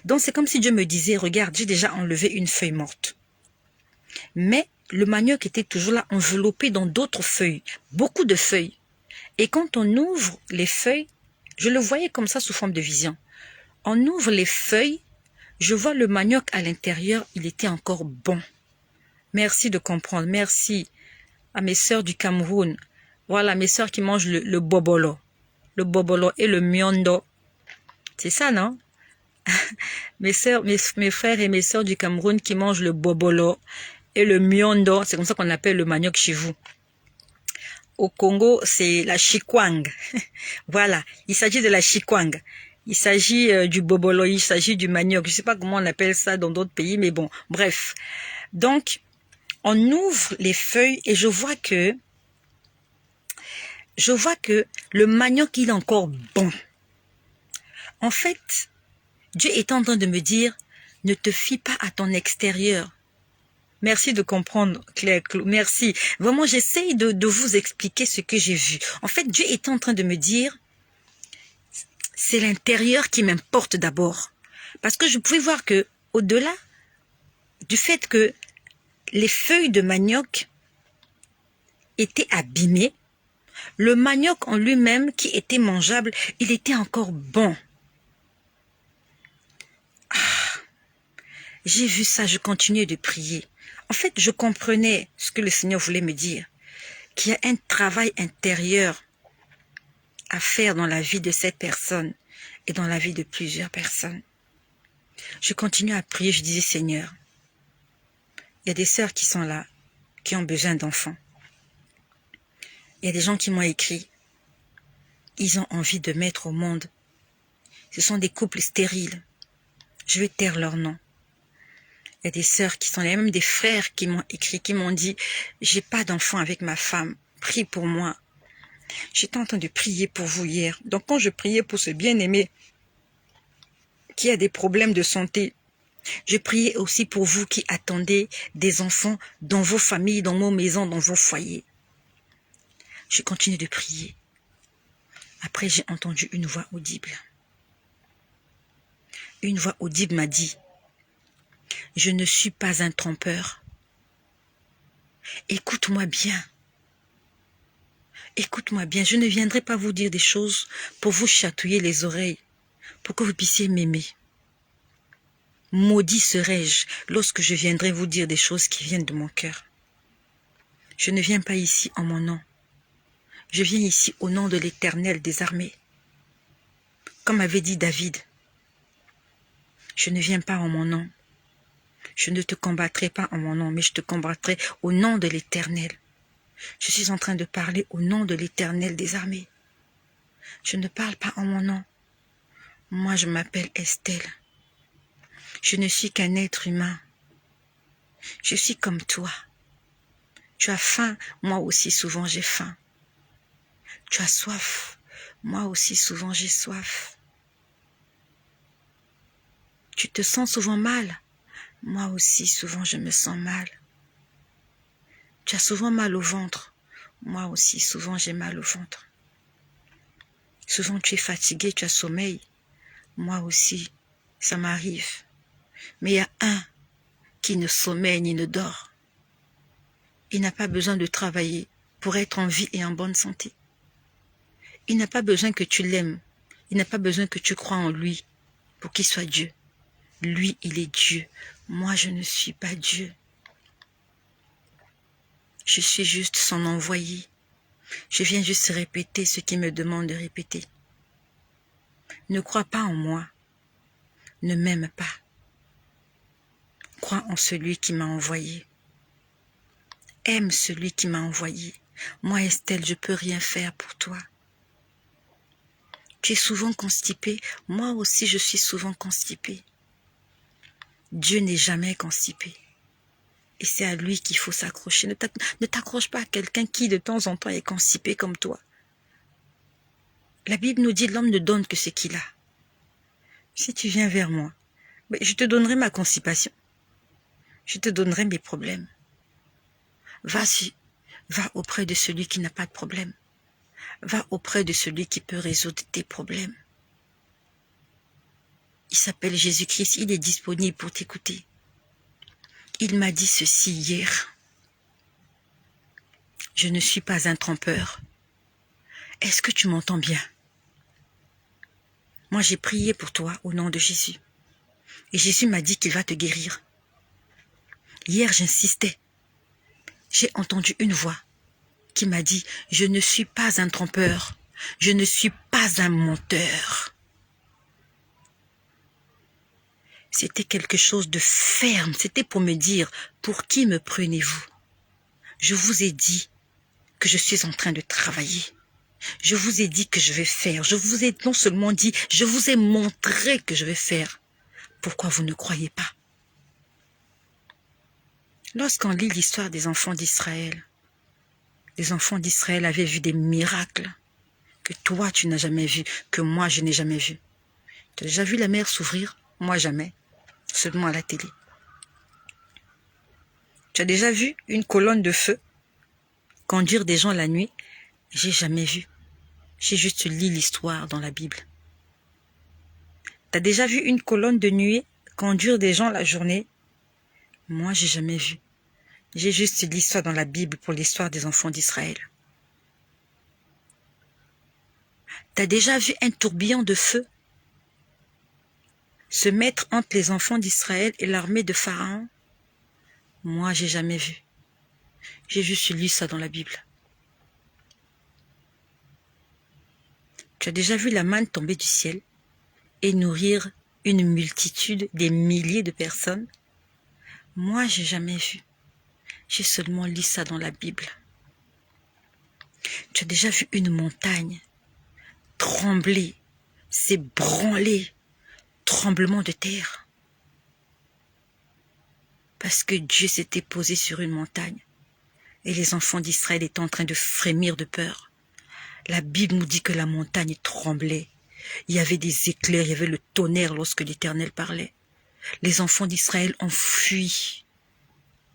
Donc c'est comme si Dieu me disait, regarde, j'ai déjà enlevé une feuille morte. Mais le manioc était toujours là, enveloppé dans d'autres feuilles, beaucoup de feuilles. Et quand on ouvre les feuilles, je le voyais comme ça sous forme de vision. On ouvre les feuilles, je vois le manioc à l'intérieur, il était encore bon. Merci de comprendre, merci à mes sœurs du Cameroun. Voilà, mes sœurs qui mangent le bobolo. Le bobolo et le miondo. C'est ça, non? Mes frères et mes sœurs du Cameroun qui mangent le bobolo et le miondo. C'est comme ça qu'on appelle le manioc chez vous. Au Congo, c'est la chikwang. Voilà, il s'agit de la chikwang. Il s'agit du bobolo, il s'agit du manioc. Je ne sais pas comment on appelle ça dans d'autres pays, mais bon, bref. Donc, on ouvre les feuilles et je vois que le manioc, il est encore bon. En fait, Dieu est en train de me dire, ne te fie pas à ton extérieur. Merci de comprendre, Claire. Merci. Vraiment, j'essaye de vous expliquer ce que j'ai vu. En fait, Dieu est en train de me dire, c'est l'intérieur qui m'importe d'abord. Parce que je pouvais voir que, au-delà du fait que les feuilles de manioc étaient abîmées, le manioc en lui-même, qui était mangeable, il était encore bon. J'ai vu ça, je continuais de prier. En fait, je comprenais ce que le Seigneur voulait me dire. Qu'il y a un travail intérieur à faire dans la vie de cette personne et dans la vie de plusieurs personnes. Je continuais à prier, je disais, Seigneur, il y a des sœurs qui sont là, qui ont besoin d'enfants. Il y a des gens qui m'ont écrit. Ils ont envie de mettre au monde. Ce sont des couples stériles. Je vais taire leur nom. Il y a des sœurs qui sont là, même des frères qui m'ont écrit, qui m'ont dit, j'ai pas d'enfant avec ma femme, prie pour moi. J'étais en train de prier pour vous hier. Donc quand je priais pour ce bien-aimé qui a des problèmes de santé, Je priais aussi pour vous qui attendez des enfants dans vos familles, dans vos maisons, dans vos foyers. Je continue de prier. Après, j'ai entendu une voix audible. Une voix audible m'a dit, « Je ne suis pas un trompeur. Écoute-moi bien. Écoute-moi bien, je ne viendrai pas vous dire des choses pour vous chatouiller les oreilles, pour que vous puissiez m'aimer. Maudit serai-je lorsque je viendrai vous dire des choses qui viennent de mon cœur. Je ne viens pas ici en mon nom. Je viens ici au nom de l'Éternel des armées. Comme avait dit David, je ne viens pas en mon nom. Je ne te combattrai pas en mon nom, mais je te combattrai au nom de l'Éternel. Je suis en train de parler au nom de l'Éternel des armées. Je ne parle pas en mon nom. Moi, je m'appelle Estelle. Je ne suis qu'un être humain. Je suis comme toi. Tu as faim, moi aussi souvent j'ai faim. Tu as soif, moi aussi souvent j'ai soif. Tu te sens souvent mal, moi aussi souvent je me sens mal. Tu as souvent mal au ventre, moi aussi souvent j'ai mal au ventre. Souvent tu es fatigué, tu as sommeil, moi aussi ça m'arrive. Mais il y a un qui ne sommeille ni ne dort. Il n'a pas besoin de travailler pour être en vie et en bonne santé. Il n'a pas besoin que tu l'aimes. Il n'a pas besoin que tu crois en lui pour qu'il soit Dieu. Lui, il est Dieu. Moi, je ne suis pas Dieu. Je suis juste son envoyé. Je viens juste répéter ce qu'il me demande de répéter. Ne crois pas en moi. Ne m'aime pas. Crois en celui qui m'a envoyé. Aime celui qui m'a envoyé. Moi, Estelle, je ne peux rien faire pour toi. Tu es souvent constipée. Moi aussi, je suis souvent constipée. Dieu n'est jamais constipé. Et c'est à lui qu'il faut s'accrocher. Ne t'accroche pas à quelqu'un qui, de temps en temps, est constipé comme toi. La Bible nous dit, l'homme ne donne que ce qu'il a. Si tu viens vers moi, je te donnerai ma constipation. Je te donnerai mes problèmes. Va auprès de celui qui n'a pas de problème. Va auprès de celui qui peut résoudre tes problèmes. Il s'appelle Jésus-Christ, il est disponible pour t'écouter. Il m'a dit ceci hier. Je ne suis pas un trompeur. Est-ce que tu m'entends bien? Moi, j'ai prié pour toi au nom de Jésus. Et Jésus m'a dit qu'il va te guérir. Hier, j'insistais. J'ai entendu une voix qui m'a dit, je ne suis pas un trompeur. Je ne suis pas un menteur. C'était quelque chose de ferme. C'était pour me dire, pour qui me prenez-vous? Je vous ai dit que je suis en train de travailler. Je vous ai dit que je vais faire. Je vous ai non seulement dit, je vous ai montré que je vais faire. Pourquoi vous ne croyez pas? Lorsqu'on lit l'histoire des enfants d'Israël, les enfants d'Israël avaient vu des miracles que toi tu n'as jamais vu, que moi je n'ai jamais vu. Tu as déjà vu la mer s'ouvrir? Moi jamais, seulement à la télé. Tu as déjà vu une colonne de feu conduire des gens la nuit? J'ai jamais vu. J'ai juste lu l'histoire dans la Bible. Tu as déjà vu une colonne de nuée conduire des gens la journée? Moi, j'ai jamais vu. J'ai juste l'histoire dans la Bible pour l'histoire des enfants d'Israël. Tu as déjà vu un tourbillon de feu se mettre entre les enfants d'Israël et l'armée de Pharaon? Moi, j'ai jamais vu. J'ai juste lu ça dans la Bible. Tu as déjà vu la manne tomber du ciel et nourrir une multitude, des milliers de personnes? Moi, j'ai jamais vu. J'ai seulement lu ça dans la Bible. Tu as déjà vu une montagne trembler, s'ébranler, tremblement de terre? Parce que Dieu s'était posé sur une montagne et les enfants d'Israël étaient en train de frémir de peur. La Bible nous dit que la montagne tremblait. Il y avait des éclairs, il y avait le tonnerre lorsque l'Éternel parlait. Les enfants d'Israël ont fui.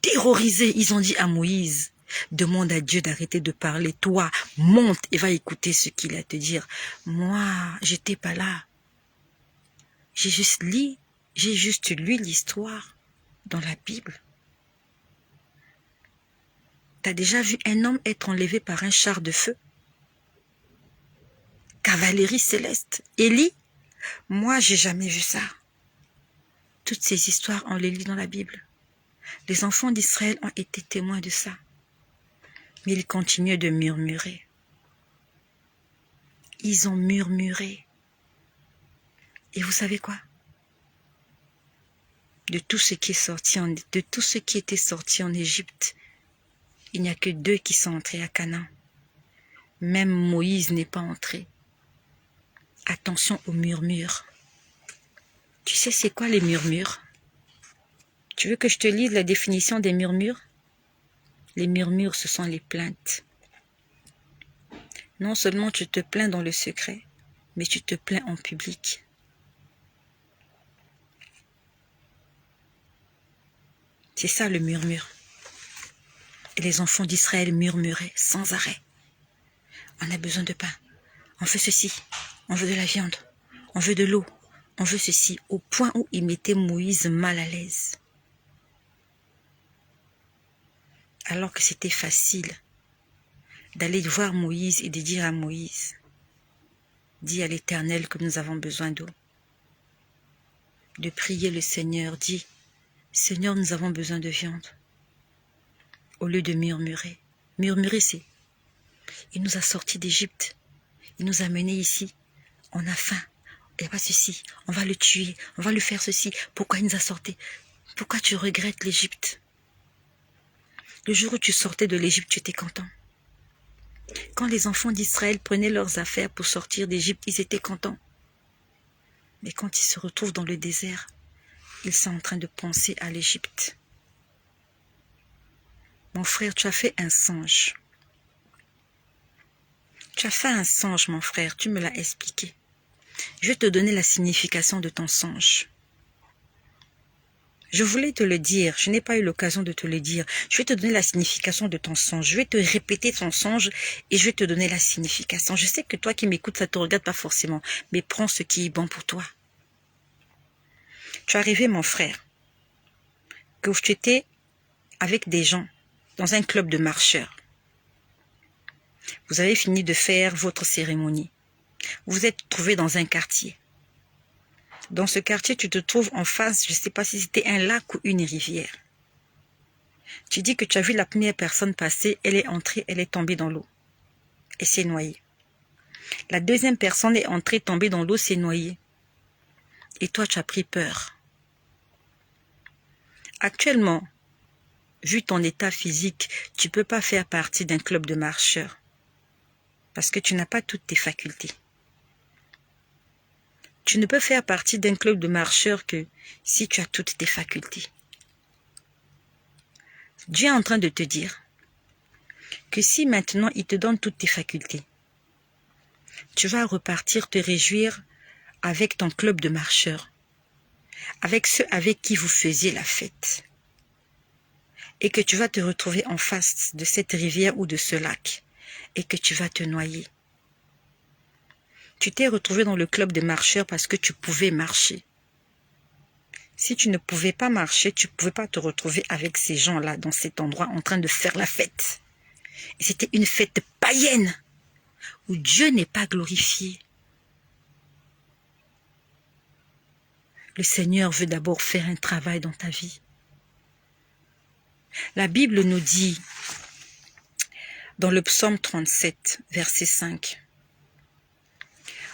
Terrorisés, ils ont dit à Moïse, demande à Dieu d'arrêter de parler. Toi, monte et va écouter ce qu'il a à te dire. Moi, j'étais pas là. J'ai juste lu l'histoire dans la Bible. T'as déjà vu un homme être enlevé par un char de feu? Cavalerie céleste. Élie? Moi, j'ai jamais vu ça. Toutes ces histoires, on les lit dans la Bible. Les enfants d'Israël ont été témoins de ça. Mais ils continuent de murmurer. Ils ont murmuré. Et vous savez quoi? De tout ce qui était sorti en Égypte, il n'y a que 2 qui sont entrés à Canaan. Même Moïse n'est pas entré. Attention aux murmures. Tu sais c'est quoi les murmures? Tu veux que je te lise la définition des murmures? Les murmures, ce sont les plaintes. Non seulement tu te plains dans le secret, mais tu te plains en public. C'est ça le murmure. Et les enfants d'Israël murmuraient sans arrêt. On a besoin de pain. On veut ceci. On veut de la viande. On veut de l'eau. On veut ceci. Au point où ils mettaient Moïse mal à l'aise. Alors que c'était facile d'aller voir Moïse et de dire à Moïse, dis à l'Éternel que nous avons besoin d'eau. De prier le Seigneur, dis, Seigneur, nous avons besoin de viande. Au lieu de murmurer. Murmurer, c'est, il nous a sortis d'Égypte. Il nous a menés ici. On a faim. Il n'y a pas ceci. On va le tuer. On va lui faire ceci. Pourquoi il nous a sortis? Pourquoi tu regrettes l'Égypte? Le jour où tu sortais de l'Égypte, tu étais content. Quand les enfants d'Israël prenaient leurs affaires pour sortir d'Égypte, ils étaient contents. Mais quand ils se retrouvent dans le désert, ils sont en train de penser à l'Égypte. Mon frère, tu as fait un songe. Tu as fait un songe, mon frère, tu me l'as expliqué. Je vais te donner la signification de ton songe. Je voulais te le dire, je n'ai pas eu l'occasion de te le dire. Je vais te donner la signification de ton songe. Je vais te répéter ton songe et je vais te donner la signification. Je sais que toi qui m'écoutes, ça ne te regarde pas forcément, mais prends ce qui est bon pour toi. Tu es arrivé, mon frère, que tu étais avec des gens dans un club de marcheurs. Vous avez fini de faire votre cérémonie. Vous vous êtes trouvé dans un quartier. Dans ce quartier, tu te trouves en face, je ne sais pas si c'était un lac ou une rivière. Tu dis que tu as vu la première personne passer, elle est entrée, elle est tombée dans l'eau. Et s'est noyée. La deuxième personne est entrée, tombée dans l'eau, s'est noyée. Et toi, tu as pris peur. Actuellement, vu ton état physique, tu ne peux pas faire partie d'un club de marcheurs. Parce que tu n'as pas toutes tes facultés. Tu ne peux faire partie d'un club de marcheurs que si tu as toutes tes facultés. Dieu est en train de te dire que si maintenant il te donne toutes tes facultés, tu vas repartir te réjouir avec ton club de marcheurs, avec ceux avec qui vous faisiez la fête, et que tu vas te retrouver en face de cette rivière ou de ce lac, et que tu vas te noyer. Tu t'es retrouvé dans le club des marcheurs parce que tu pouvais marcher. Si tu ne pouvais pas marcher, tu ne pouvais pas te retrouver avec ces gens-là dans cet endroit en train de faire la fête. Et c'était une fête païenne où Dieu n'est pas glorifié. Le Seigneur veut d'abord faire un travail dans ta vie. La Bible nous dit dans le psaume 37, verset 5,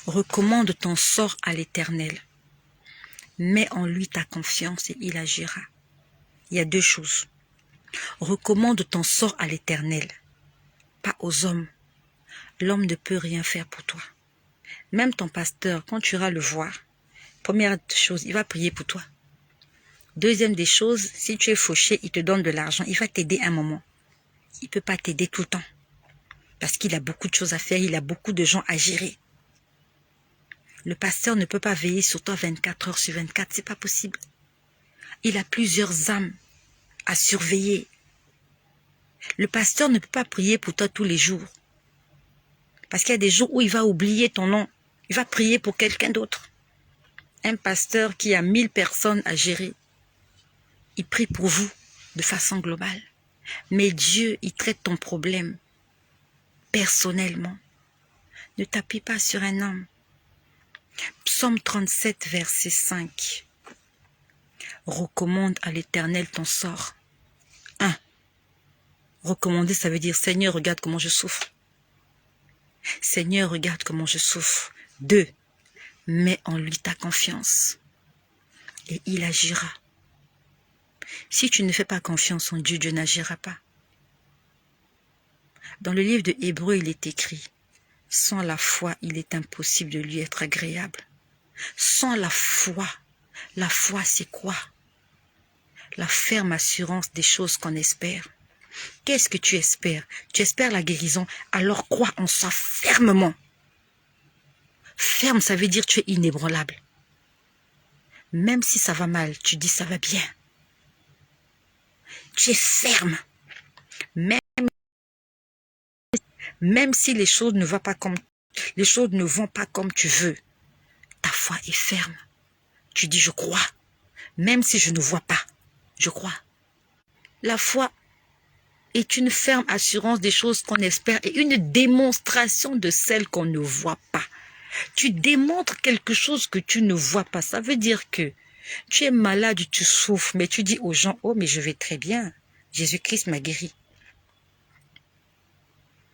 « Recommande ton sort à l'Éternel. Mets en lui ta confiance et il agira. » Il y a 2 choses. Recommande ton sort à l'Éternel, pas aux hommes. L'homme ne peut rien faire pour toi. Même ton pasteur, quand tu iras le voir, première chose, il va prier pour toi. Deuxième des choses, si tu es fauché, il te donne de l'argent, il va t'aider un moment. Il ne peut pas t'aider tout le temps. Parce qu'il a beaucoup de choses à faire, il a beaucoup de gens à gérer. Le pasteur ne peut pas veiller sur toi 24 heures sur 24, c'est pas possible. Il a plusieurs âmes à surveiller. Le pasteur ne peut pas prier pour toi tous les jours. Parce qu'il y a des jours où il va oublier ton nom. Il va prier pour quelqu'un d'autre. Un pasteur qui a 1000 personnes à gérer, il prie pour vous de façon globale. Mais Dieu, il traite ton problème personnellement. Ne t'appuie pas sur un homme. Psaume 37, verset 5. Recommande à l'Éternel ton sort. 1. Recommander, ça veut dire, Seigneur, regarde comment je souffre. Seigneur, regarde comment je souffre. 2. Mets en lui ta confiance. Et il agira. Si tu ne fais pas confiance en Dieu, Dieu n'agira pas. Dans le livre de Hébreux, il est écrit, sans la foi, il est impossible de lui être agréable. Sans la foi c'est quoi? La ferme assurance des choses qu'on espère. Qu'est-ce que tu espères? Tu espères la guérison, alors crois en ça fermement. Ferme, ça veut dire tu es inébranlable. Même si ça va mal, tu dis ça va bien. Tu es ferme. Même si les choses ne vont pas comme tu veux, ta foi est ferme. Tu dis je crois. Même si je ne vois pas, je crois. La foi est une ferme assurance des choses qu'on espère et une démonstration de celles qu'on ne voit pas. Tu démontres quelque chose que tu ne vois pas. Ça veut dire que tu es malade, tu souffres, mais tu dis aux gens, oh mais je vais très bien. Jésus-Christ m'a guéri.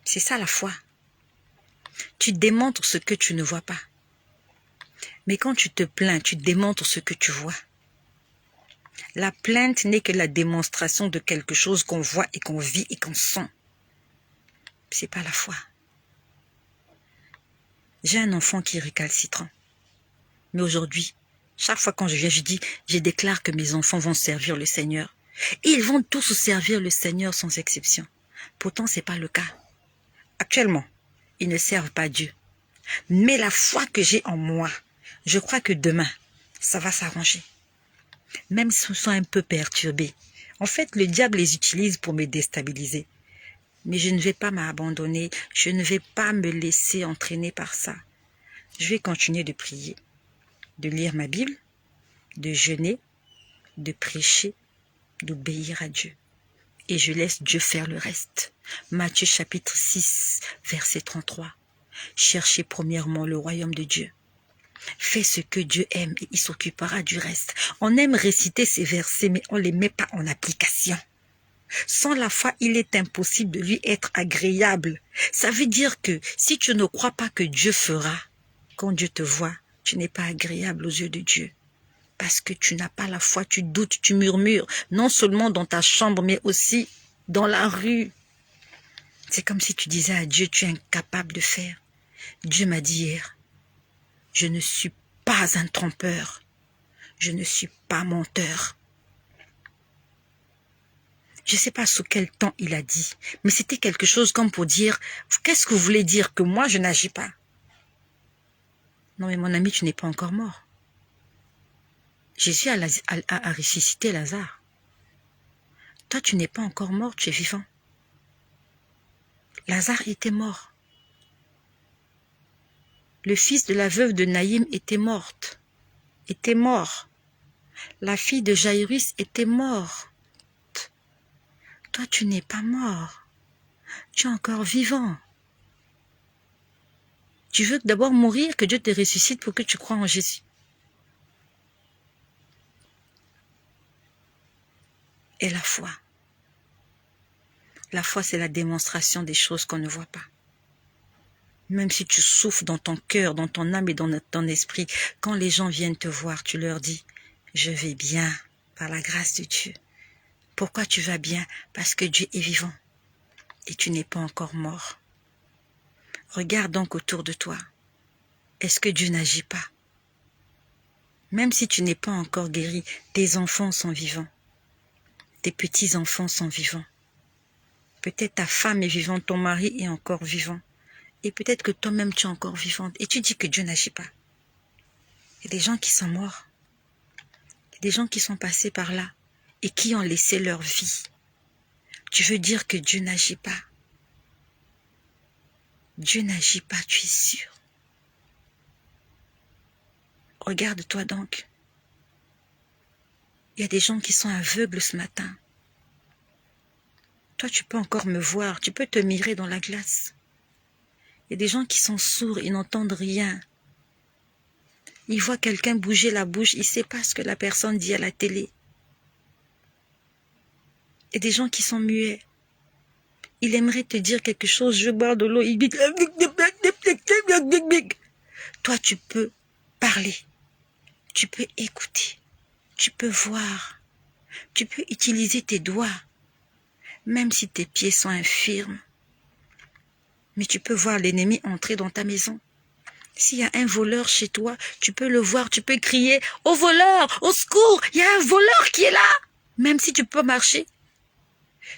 C'est ça la foi. Tu démontres ce que tu ne vois pas. Mais quand tu te plains, tu démontres ce que tu vois. La plainte n'est que la démonstration de quelque chose qu'on voit et qu'on vit et qu'on sent. C'est pas la foi. J'ai un enfant qui est récalcitrant. Mais aujourd'hui, chaque fois quand je viens, je déclare que mes enfants vont servir le Seigneur. Et ils vont tous servir le Seigneur sans exception. Pourtant, ce n'est pas le cas. Actuellement, ils ne servent pas Dieu. Mais la foi que j'ai en moi, je crois que demain, ça va s'arranger. Même s'ils sont un peu perturbés. En fait, le diable les utilise pour me déstabiliser. Mais je ne vais pas m'abandonner. Je ne vais pas me laisser entraîner par ça. Je vais continuer de prier, de lire ma Bible, de jeûner, de prêcher, d'obéir à Dieu. Et je laisse Dieu faire le reste. Matthieu chapitre 6, verset 33. Cherchez premièrement le royaume de Dieu. Fais ce que Dieu aime et il s'occupera du reste. On aime réciter ces versets, mais on ne les met pas en application. Sans la foi, il est impossible de lui être agréable. Ça veut dire que si tu ne crois pas que Dieu fera, quand Dieu te voit, tu n'es pas agréable aux yeux de Dieu. Parce que tu n'as pas la foi, tu doutes, tu murmures, non seulement dans ta chambre, mais aussi dans la rue. C'est comme si tu disais à Dieu, tu es incapable de faire. Dieu m'a dit hier, je ne suis pas un trompeur, je ne suis pas menteur. Je ne sais pas sous quel temps il a dit, mais c'était quelque chose comme pour dire, qu'est-ce que vous voulez dire que moi je n'agis pas? Non mais mon ami, tu n'es pas encore mort. Jésus a ressuscité Lazare. Toi, tu n'es pas encore mort, tu es vivant. Lazare était mort. Le fils de la veuve de Naïm était mort. La fille de Jaïrus était morte. Toi, tu n'es pas mort. Tu es encore vivant. Tu veux d'abord mourir, que Dieu te ressuscite pour que tu crois en Jésus. Et la foi. La foi, c'est la démonstration des choses qu'on ne voit pas. Même si tu souffres dans ton cœur, dans ton âme et dans ton esprit, quand les gens viennent te voir, tu leur dis, je vais bien par la grâce de Dieu. Pourquoi tu vas bien? Parce que Dieu est vivant et tu n'es pas encore mort. Regarde donc autour de toi. Est-ce que Dieu n'agit pas? Même si tu n'es pas encore guéri, tes enfants sont vivants. Tes petits-enfants sont vivants. Peut-être ta femme est vivante, ton mari est encore vivant. Et peut-être que toi-même tu es encore vivante. Et tu dis que Dieu n'agit pas. Il y a des gens qui sont morts. Des gens qui sont passés par là et qui ont laissé leur vie. Tu veux dire que Dieu n'agit pas? Dieu n'agit pas, tu es sûr? Regarde-toi donc. Il y a des gens qui sont aveugles ce matin. Toi, tu peux encore me voir, tu peux te mirer dans la glace. Il y a des gens qui sont sourds, ils n'entendent rien. Ils voient quelqu'un bouger la bouche, ils ne savent pas ce que la personne dit à la télé. Il y a des gens qui sont muets. Il aimerait te dire quelque chose, je veux boire de l'eau, il dit... Toi, tu peux parler, tu peux écouter, tu peux voir, tu peux utiliser tes doigts, même si tes pieds sont infirmes. Mais tu peux voir l'ennemi entrer dans ta maison. S'il y a un voleur chez toi, tu peux le voir, tu peux crier « Au voleur, au secours, il y a un voleur qui est là !» Même si tu peux marcher.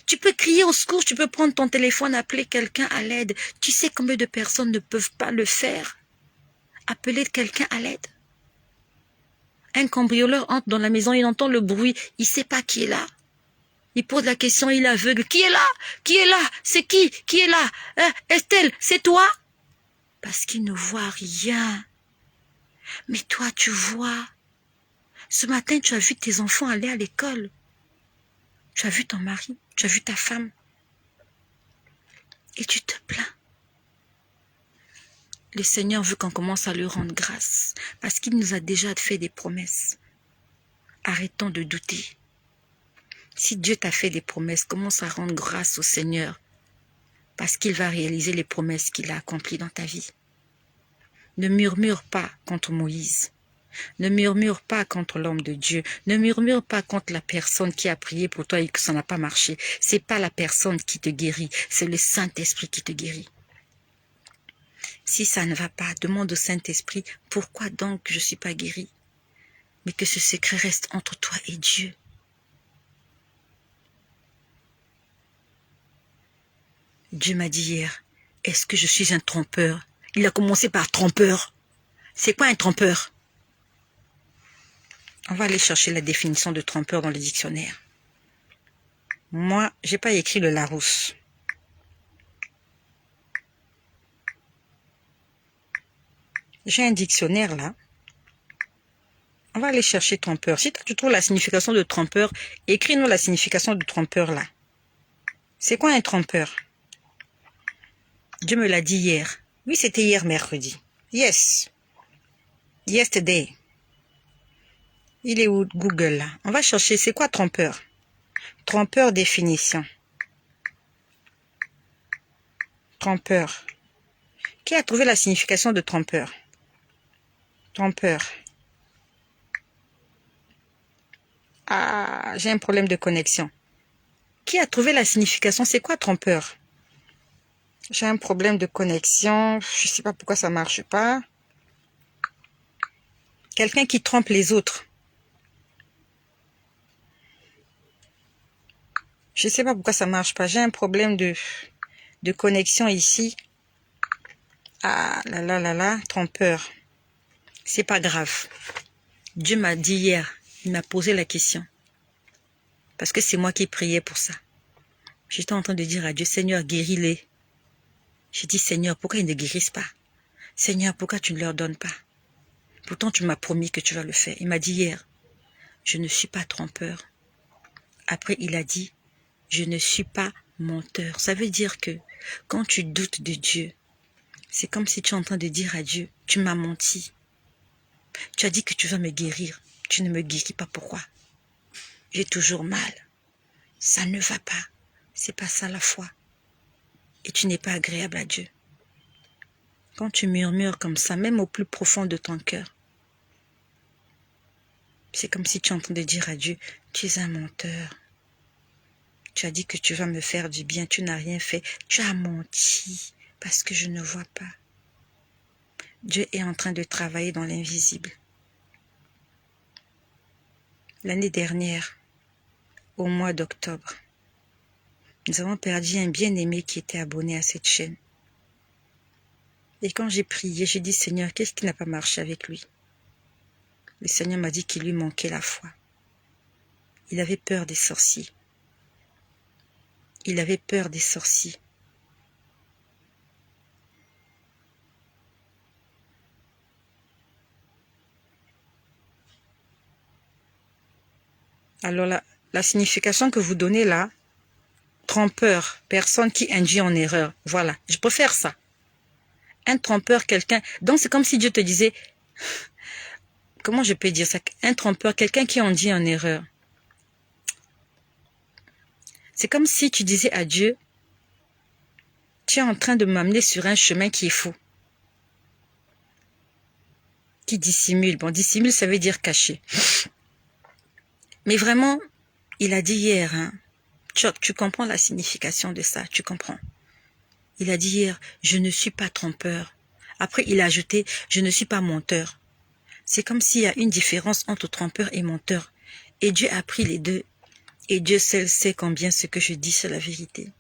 Tu peux crier au secours, tu peux prendre ton téléphone, appeler quelqu'un à l'aide. Tu sais combien de personnes ne peuvent pas le faire? Appeler quelqu'un à l'aide. Un cambrioleur entre dans la maison, il entend le bruit, il ne sait pas qui est là. Il pose la question, il est aveugle. Qui est là? Qui est là? C'est qui? Qui est là? Estelle, c'est toi? Parce qu'il ne voit rien. Mais toi, tu vois. Ce matin, tu as vu tes enfants aller à l'école. Tu as vu ton mari, tu as vu ta femme. Et tu te plains. Le Seigneur veut qu'on commence à lui rendre grâce. Parce qu'il nous a déjà fait des promesses. Arrêtons de douter. Si Dieu t'a fait des promesses, commence à rendre grâce au Seigneur. Parce qu'il va réaliser les promesses qu'il a accomplies dans ta vie. Ne murmure pas contre Moïse. Ne murmure pas contre l'homme de Dieu. Ne murmure pas contre la personne qui a prié pour toi et que ça n'a pas marché. C'est pas la personne qui te guérit, c'est le Saint-Esprit qui te guérit. Si ça ne va pas, demande au Saint-Esprit, pourquoi donc je ne suis pas guéri? Mais que ce secret reste entre toi et Dieu. Dieu m'a dit hier, est-ce que je suis un trompeur? Il a commencé par trompeur. C'est quoi un trompeur? On va aller chercher la définition de trompeur dans le dictionnaire. Moi, j'ai pas écrit le Larousse. J'ai un dictionnaire là. On va aller chercher trompeur. Si tu trouves la signification de trompeur, écris-nous la signification de trompeur là. C'est quoi un trompeur? Dieu me l'a dit hier. Oui, c'était hier mercredi. Yes. Yesterday. Il est où Google là? On va chercher, c'est quoi trompeur? Trompeur définition. Trompeur. Qui a trouvé la signification de trompeur? Trompeur. Ah, j'ai un problème de connexion. Qui a trouvé la signification? C'est quoi trompeur? J'ai un problème de connexion. Je ne sais pas pourquoi ça ne marche pas. Quelqu'un qui trompe les autres. Je ne sais pas pourquoi ça ne marche pas. J'ai un problème de connexion ici. Ah là là là là, trompeur. C'est pas grave. Dieu m'a dit hier, il m'a posé la question. Parce que c'est moi qui priais pour ça. J'étais en train de dire à Dieu, Seigneur, guéris-les. J'ai dit, Seigneur, pourquoi ils ne guérissent pas? Seigneur, pourquoi tu ne leur donnes pas? Pourtant, tu m'as promis que tu vas le faire. Il m'a dit hier, je ne suis pas trompeur. Après, il a dit, je ne suis pas menteur. Ça veut dire que quand tu doutes de Dieu, c'est comme si tu es en train de dire à Dieu, tu m'as menti. Tu as dit que tu vas me guérir. Tu ne me guéris pas, pourquoi? J'ai toujours mal. Ça ne va pas. C'est pas ça la foi. Et tu n'es pas agréable à Dieu. Quand tu murmures comme ça, même au plus profond de ton cœur, c'est comme si tu es en train de dire à Dieu, tu es un menteur. Tu as dit que tu vas me faire du bien, tu n'as rien fait. Tu as menti parce que je ne vois pas. Dieu est en train de travailler dans l'invisible. L'année dernière, au mois d'octobre, nous avons perdu un bien-aimé qui était abonné à cette chaîne. Et quand j'ai prié, j'ai dit, Seigneur, qu'est-ce qui n'a pas marché avec lui? Le Seigneur m'a dit qu'il lui manquait la foi. Il avait peur des sorciers. Il avait peur des sorciers. Alors la signification que vous donnez là, trompeur, personne qui induit en erreur. Voilà, je préfère ça. Un trompeur, quelqu'un... Donc c'est comme si Dieu te disait... Comment je peux dire ça? Un trompeur, quelqu'un qui induit en erreur. C'est comme si tu disais à Dieu, tu es en train de m'amener sur un chemin qui est faux. Qui dissimule. Bon, dissimule, ça veut dire cacher. Mais vraiment, il a dit hier, hein, tu comprends la signification de ça, tu comprends. Il a dit hier, je ne suis pas trompeur. Après, il a ajouté, je ne suis pas menteur. C'est comme s'il y a une différence entre trompeur et menteur. Et Dieu a pris les deux. Et Dieu seul sait combien ce que je dis, c'est la vérité.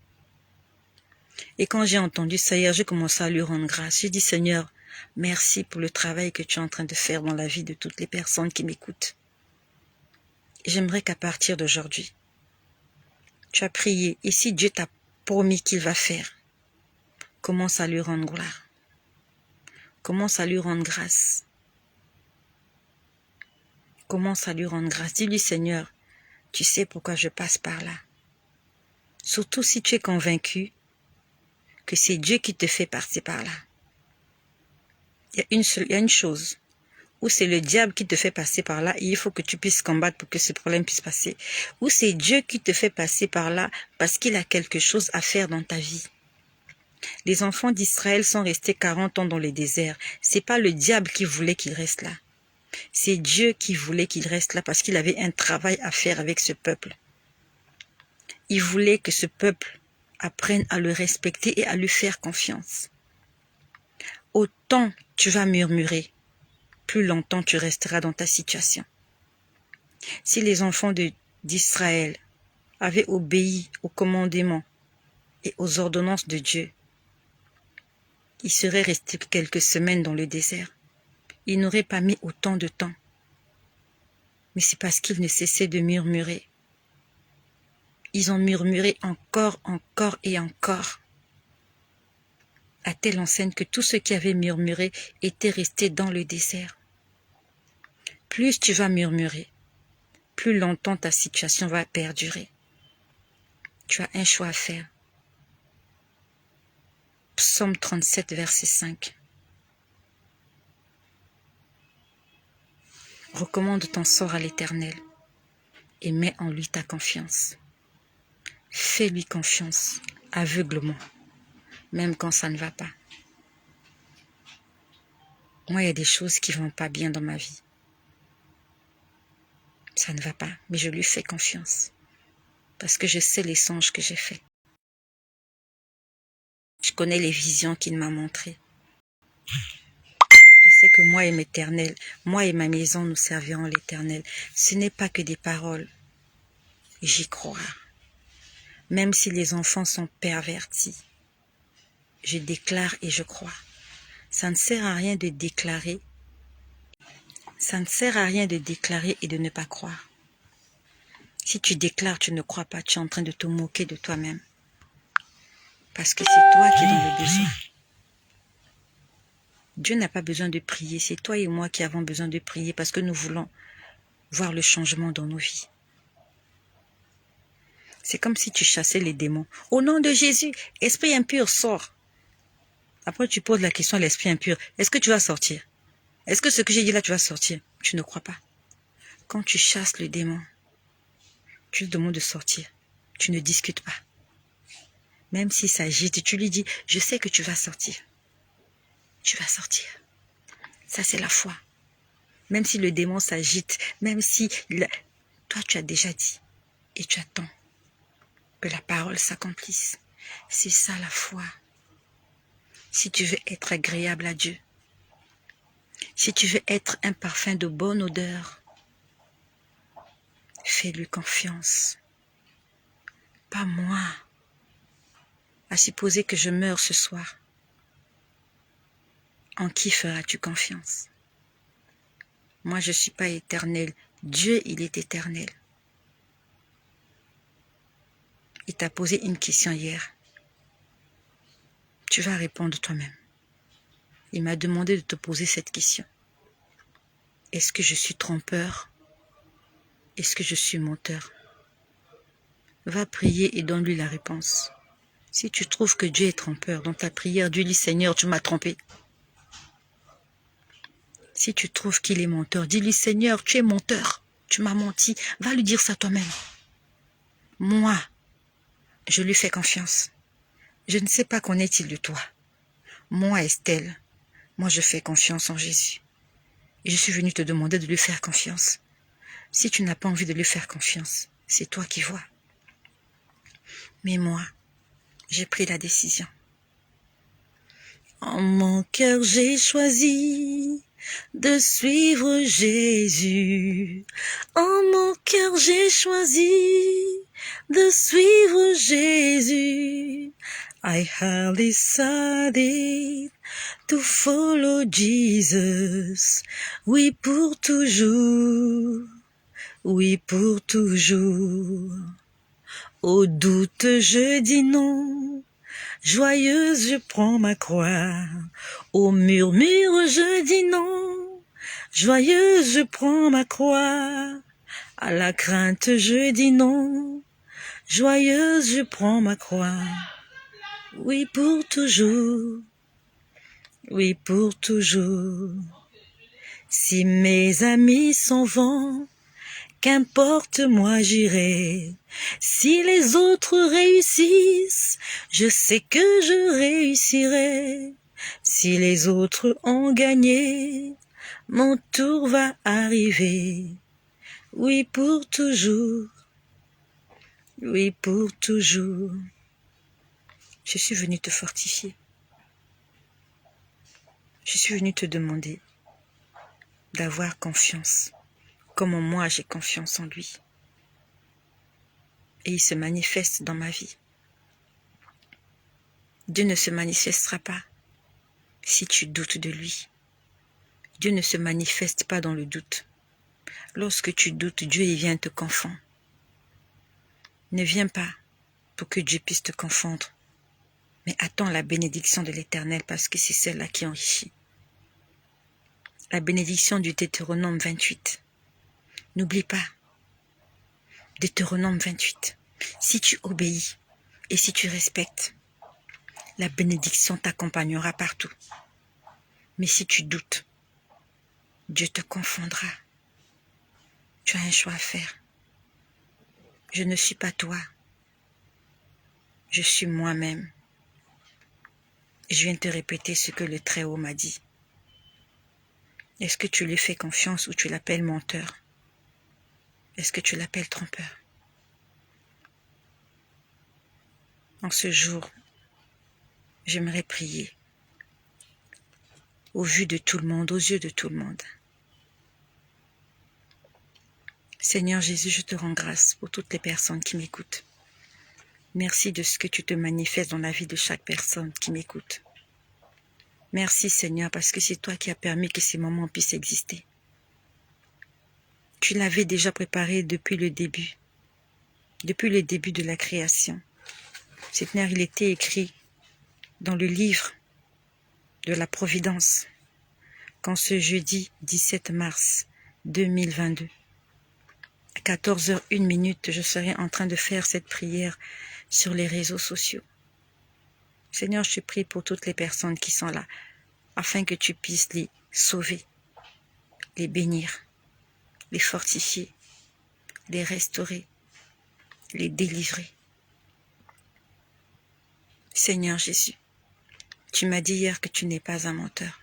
Et quand j'ai entendu ça hier, j'ai commencé à lui rendre grâce. J'ai dit, Seigneur, merci pour le travail que tu es en train de faire dans la vie de toutes les personnes qui m'écoutent. J'aimerais qu'à partir d'aujourd'hui, tu as prié. Et si Dieu t'a promis qu'il va faire, commence à lui rendre gloire. Commence à lui rendre grâce. Commence à lui rendre grâce. Dis-lui, Seigneur, tu sais pourquoi je passe par là. Surtout si tu es convaincu que c'est Dieu qui te fait passer par là. Il y a une chose où c'est le diable qui te fait passer par là et il faut que tu puisses combattre pour que ce problème puisse passer. Ou c'est Dieu qui te fait passer par là parce qu'il a quelque chose à faire dans ta vie. Les enfants d'Israël sont restés 40 ans dans le désert. C'est pas le diable qui voulait qu'ils restent là. C'est Dieu qui voulait qu'ils restent là parce qu'il avait un travail à faire avec ce peuple. Il voulait que ce peuple apprenne à le respecter et à lui faire confiance. Autant tu vas murmurer, plus longtemps tu resteras dans ta situation. Si les enfants d'Israël avaient obéi aux commandements et aux ordonnances de Dieu, ils seraient restés quelques semaines dans le désert. Ils n'auraient pas mis autant de temps. Mais c'est parce qu'ils ne cessaient de murmurer. Ils ont murmuré encore, encore et encore. À telle enseigne que tous ceux qui avaient murmuré étaient restés dans le désert. Plus tu vas murmurer, plus longtemps ta situation va perdurer. Tu as un choix à faire. Psaume 37, verset 5. Recommande ton sort à l'Éternel et mets en lui ta confiance. Fais-lui confiance aveuglement, même quand ça ne va pas. Moi, il y a des choses qui ne vont pas bien dans ma vie. Ça ne va pas, mais je lui fais confiance. Parce que je sais les songes que j'ai faits. Je connais les visions qu'il m'a montrées. Je sais que moi et ma maison, nous servirons l'Éternel. Ce n'est pas que des paroles. J'y crois. Même si les enfants sont pervertis, je déclare et je crois. Ça ne sert à rien de déclarer. Ça ne sert à rien de déclarer et de ne pas croire. Si tu déclares, tu ne crois pas, tu es en train de te moquer de toi-même. Parce que c'est toi qui es dans le besoin. Dieu n'a pas besoin de prier, c'est toi et moi qui avons besoin de prier parce que nous voulons voir le changement dans nos vies. C'est comme si tu chassais les démons. Au nom de Jésus, esprit impur, sors. Après, tu poses la question à l'esprit impur. Est-ce que tu vas sortir? Est-ce que ce que j'ai dit là, tu vas sortir? Tu ne crois pas. Quand tu chasses le démon, tu lui demandes de sortir. Tu ne discutes pas. Même s'il s'agite, tu lui dis, je sais que tu vas sortir. Tu vas sortir. Ça, c'est la foi. Même si le démon s'agite, même si... Toi, tu as déjà dit. Et tu attends que la parole s'accomplisse. C'est ça la foi. Si tu veux être agréable à Dieu, si tu veux être un parfum de bonne odeur, fais-lui confiance. Pas moi. À supposer que je meure ce soir. En qui feras-tu confiance? Moi, je ne suis pas éternel. Dieu, il est éternel. Il t'a posé une question hier. Tu vas répondre toi-même. Il m'a demandé de te poser cette question. Est-ce que je suis trompeur? Est-ce que je suis menteur? Va prier et donne-lui la réponse. Si tu trouves que Dieu est trompeur dans ta prière, dis-lui Seigneur, tu m'as trompé. Si tu trouves qu'il est menteur, dis-lui Seigneur, tu es menteur. Tu m'as menti. Va lui dire ça toi-même. Moi, je lui fais confiance. Je ne sais pas qu'en est-il de toi. Moi, Estelle, moi je fais confiance en Jésus. Et je suis venue te demander de lui faire confiance. Si tu n'as pas envie de lui faire confiance, c'est toi qui vois. Mais moi, j'ai pris la décision. En mon cœur, j'ai choisi de suivre Jésus. En mon cœur, j'ai choisi de suivre Jésus. I have decided to follow Jesus. Oui, pour toujours. Oui, pour toujours. Au doute, je dis non. Joyeuse, je prends ma croix. Au murmure, je dis non. Joyeuse, je prends ma croix. À la crainte, je dis non. Joyeuse, je prends ma croix. Oui, pour toujours. Oui, pour toujours. Si mes amis s'en vont, qu'importe, moi j'irai. Si les autres réussissent, je sais que je réussirai. Si les autres ont gagné, mon tour va arriver. Oui, pour toujours. Oui, pour toujours. Je suis venue te fortifier. Je suis venue te demander d'avoir confiance, comme moi j'ai confiance en lui. Et il se manifeste dans ma vie. Dieu ne se manifestera pas si tu doutes de lui. Dieu ne se manifeste pas dans le doute. Lorsque tu doutes, Dieu il vient te confondre. Ne viens pas pour que Dieu puisse te confondre, mais attends la bénédiction de l'Éternel parce que c'est celle-là qui enrichit. La bénédiction du Deutéronome 28. N'oublie pas, Deutéronome 28. Si tu obéis et si tu respectes, la bénédiction t'accompagnera partout. Mais si tu doutes, Dieu te confondra. Tu as un choix à faire. Je ne suis pas toi. Je suis moi-même. Je viens te répéter ce que le Très-Haut m'a dit. Est-ce que tu lui fais confiance ou tu l'appelles menteur? Est-ce que tu l'appelles trompeur? En ce jour, j'aimerais prier au vu de tout le monde, aux yeux de tout le monde. Seigneur Jésus, je te rends grâce pour toutes les personnes qui m'écoutent. Merci de ce que tu te manifestes dans la vie de chaque personne qui m'écoute. Merci Seigneur parce que c'est toi qui as permis que ces moments puissent exister. Tu l'avais déjà préparé depuis le début de la création. Seigneur, il était écrit dans le livre de la Providence qu'en ce jeudi 17 mars 2022, à 14h01, je serai en train de faire cette prière sur les réseaux sociaux. Seigneur, je te prie pour toutes les personnes qui sont là, afin que tu puisses les sauver, les bénir, les fortifier, les restaurer, les délivrer. Seigneur Jésus, tu m'as dit hier que tu n'es pas un menteur.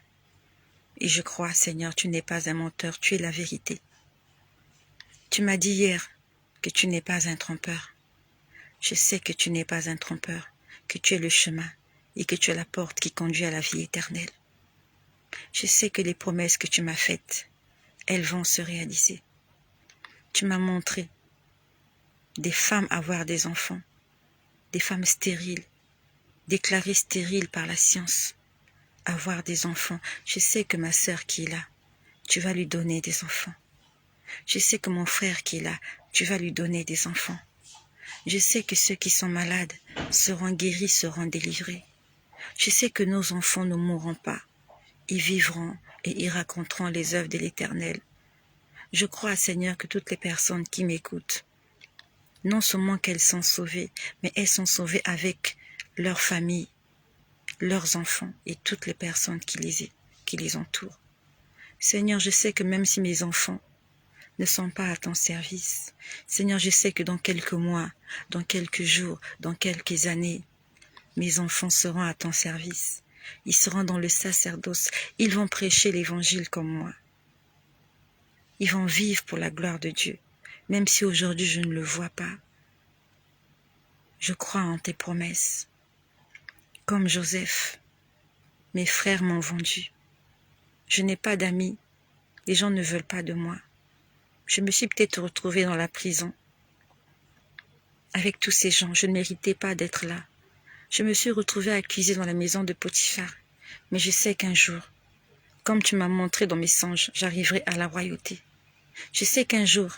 Et je crois, Seigneur, tu n'es pas un menteur, tu es la vérité. Tu m'as dit hier que tu n'es pas un trompeur. Je sais que tu n'es pas un trompeur, que tu es le chemin et que tu es la porte qui conduit à la vie éternelle. Je sais que les promesses que tu m'as faites, elles vont se réaliser. Tu m'as montré des femmes avoir des enfants, des femmes stériles, déclarées stériles par la science, avoir des enfants. Je sais que ma sœur qui est là, tu vas lui donner des enfants. Je sais que mon frère qui est là, tu vas lui donner des enfants. Je sais que ceux qui sont malades seront guéris, seront délivrés. Je sais que nos enfants ne mourront pas. Ils vivront et ils raconteront les œuvres de l'Éternel. Je crois, Seigneur, que toutes les personnes qui m'écoutent, non seulement qu'elles sont sauvées, mais elles sont sauvées avec leur famille, leurs enfants et toutes les personnes qui les entourent. Seigneur, je sais que même si mes enfants ne sont pas à ton service, Seigneur, je sais que dans quelques mois, dans quelques jours, dans quelques années, mes enfants seront à ton service. Ils seront dans le sacerdoce. Ils vont prêcher l'évangile comme moi. Ils vont vivre pour la gloire de Dieu. Même si aujourd'hui je ne le vois pas. Je crois en tes promesses. Comme Joseph, mes frères m'ont vendu. Je n'ai pas d'amis. Les gens ne veulent pas de moi. Je me suis peut-être retrouvée dans la prison. Avec tous ces gens, je ne méritais pas d'être là. Je me suis retrouvée accusée dans la maison de Potiphar. Mais je sais qu'un jour, comme tu m'as montré dans mes songes, j'arriverai à la royauté. Je sais qu'un jour,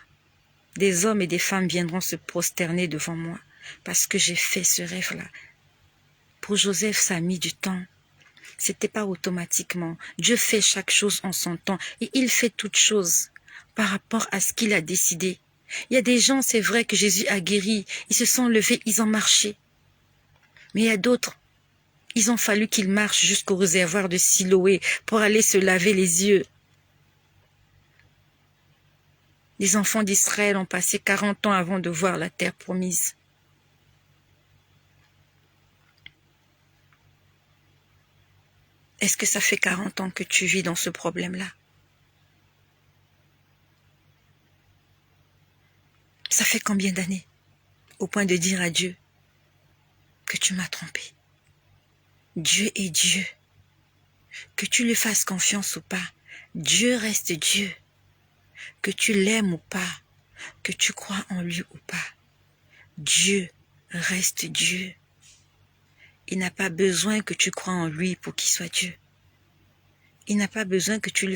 des hommes et des femmes viendront se prosterner devant moi parce que j'ai fait ce rêve-là. Pour Joseph, ça a mis du temps. C'était pas automatiquement. Dieu fait chaque chose en son temps et il fait toutes choses par rapport à ce qu'il a décidé. Il y a des gens, c'est vrai que Jésus a guéri, ils se sont levés, ils ont marché. Mais il y a d'autres, ils ont fallu qu'ils marchent jusqu'au réservoir de Siloé pour aller se laver les yeux. Les enfants d'Israël ont passé 40 ans avant de voir la terre promise. Est-ce que ça fait 40 ans que tu vis dans ce problème-là? Ça fait combien d'années? Au point de dire à Dieu que tu m'as trompé. Dieu est Dieu. Que tu lui fasses confiance ou pas, Dieu reste Dieu. Que tu l'aimes ou pas, que tu crois en lui ou pas, Dieu reste Dieu. Il n'a pas besoin que tu crois en lui pour qu'il soit Dieu. Il n'a pas besoin que tu lui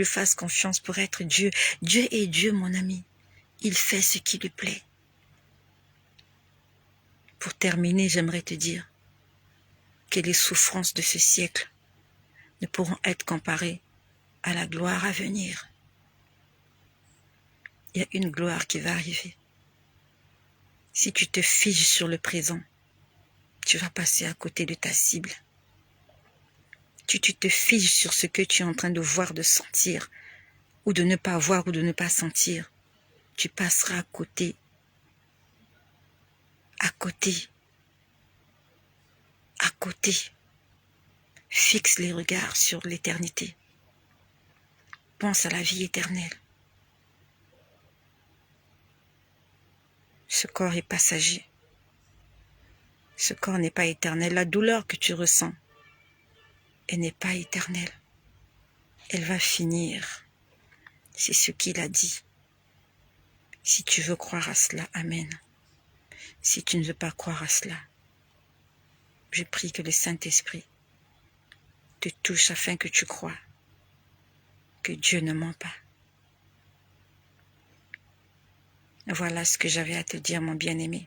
fasses confiance pour être Dieu. Dieu est Dieu, mon ami. Il fait ce qui lui plaît. Pour terminer, j'aimerais te dire que les souffrances de ce siècle ne pourront être comparées à la gloire à venir. Il y a une gloire qui va arriver. Si tu te figes sur le présent, tu vas passer à côté de ta cible. Si tu te figes sur ce que tu es en train de voir, de sentir, ou de ne pas voir ou de ne pas sentir, tu passeras à côté. À côté. À côté. Fixe les regards sur l'éternité. Pense à la vie éternelle. Ce corps est passager. Ce corps n'est pas éternel. La douleur que tu ressens, elle n'est pas éternelle. Elle va finir. C'est ce qu'il a dit. Si tu veux croire à cela, amen. Si tu ne veux pas croire à cela, je prie que le Saint-Esprit te touche afin que tu crois que Dieu ne ment pas. Voilà ce que j'avais à te dire, mon bien-aimé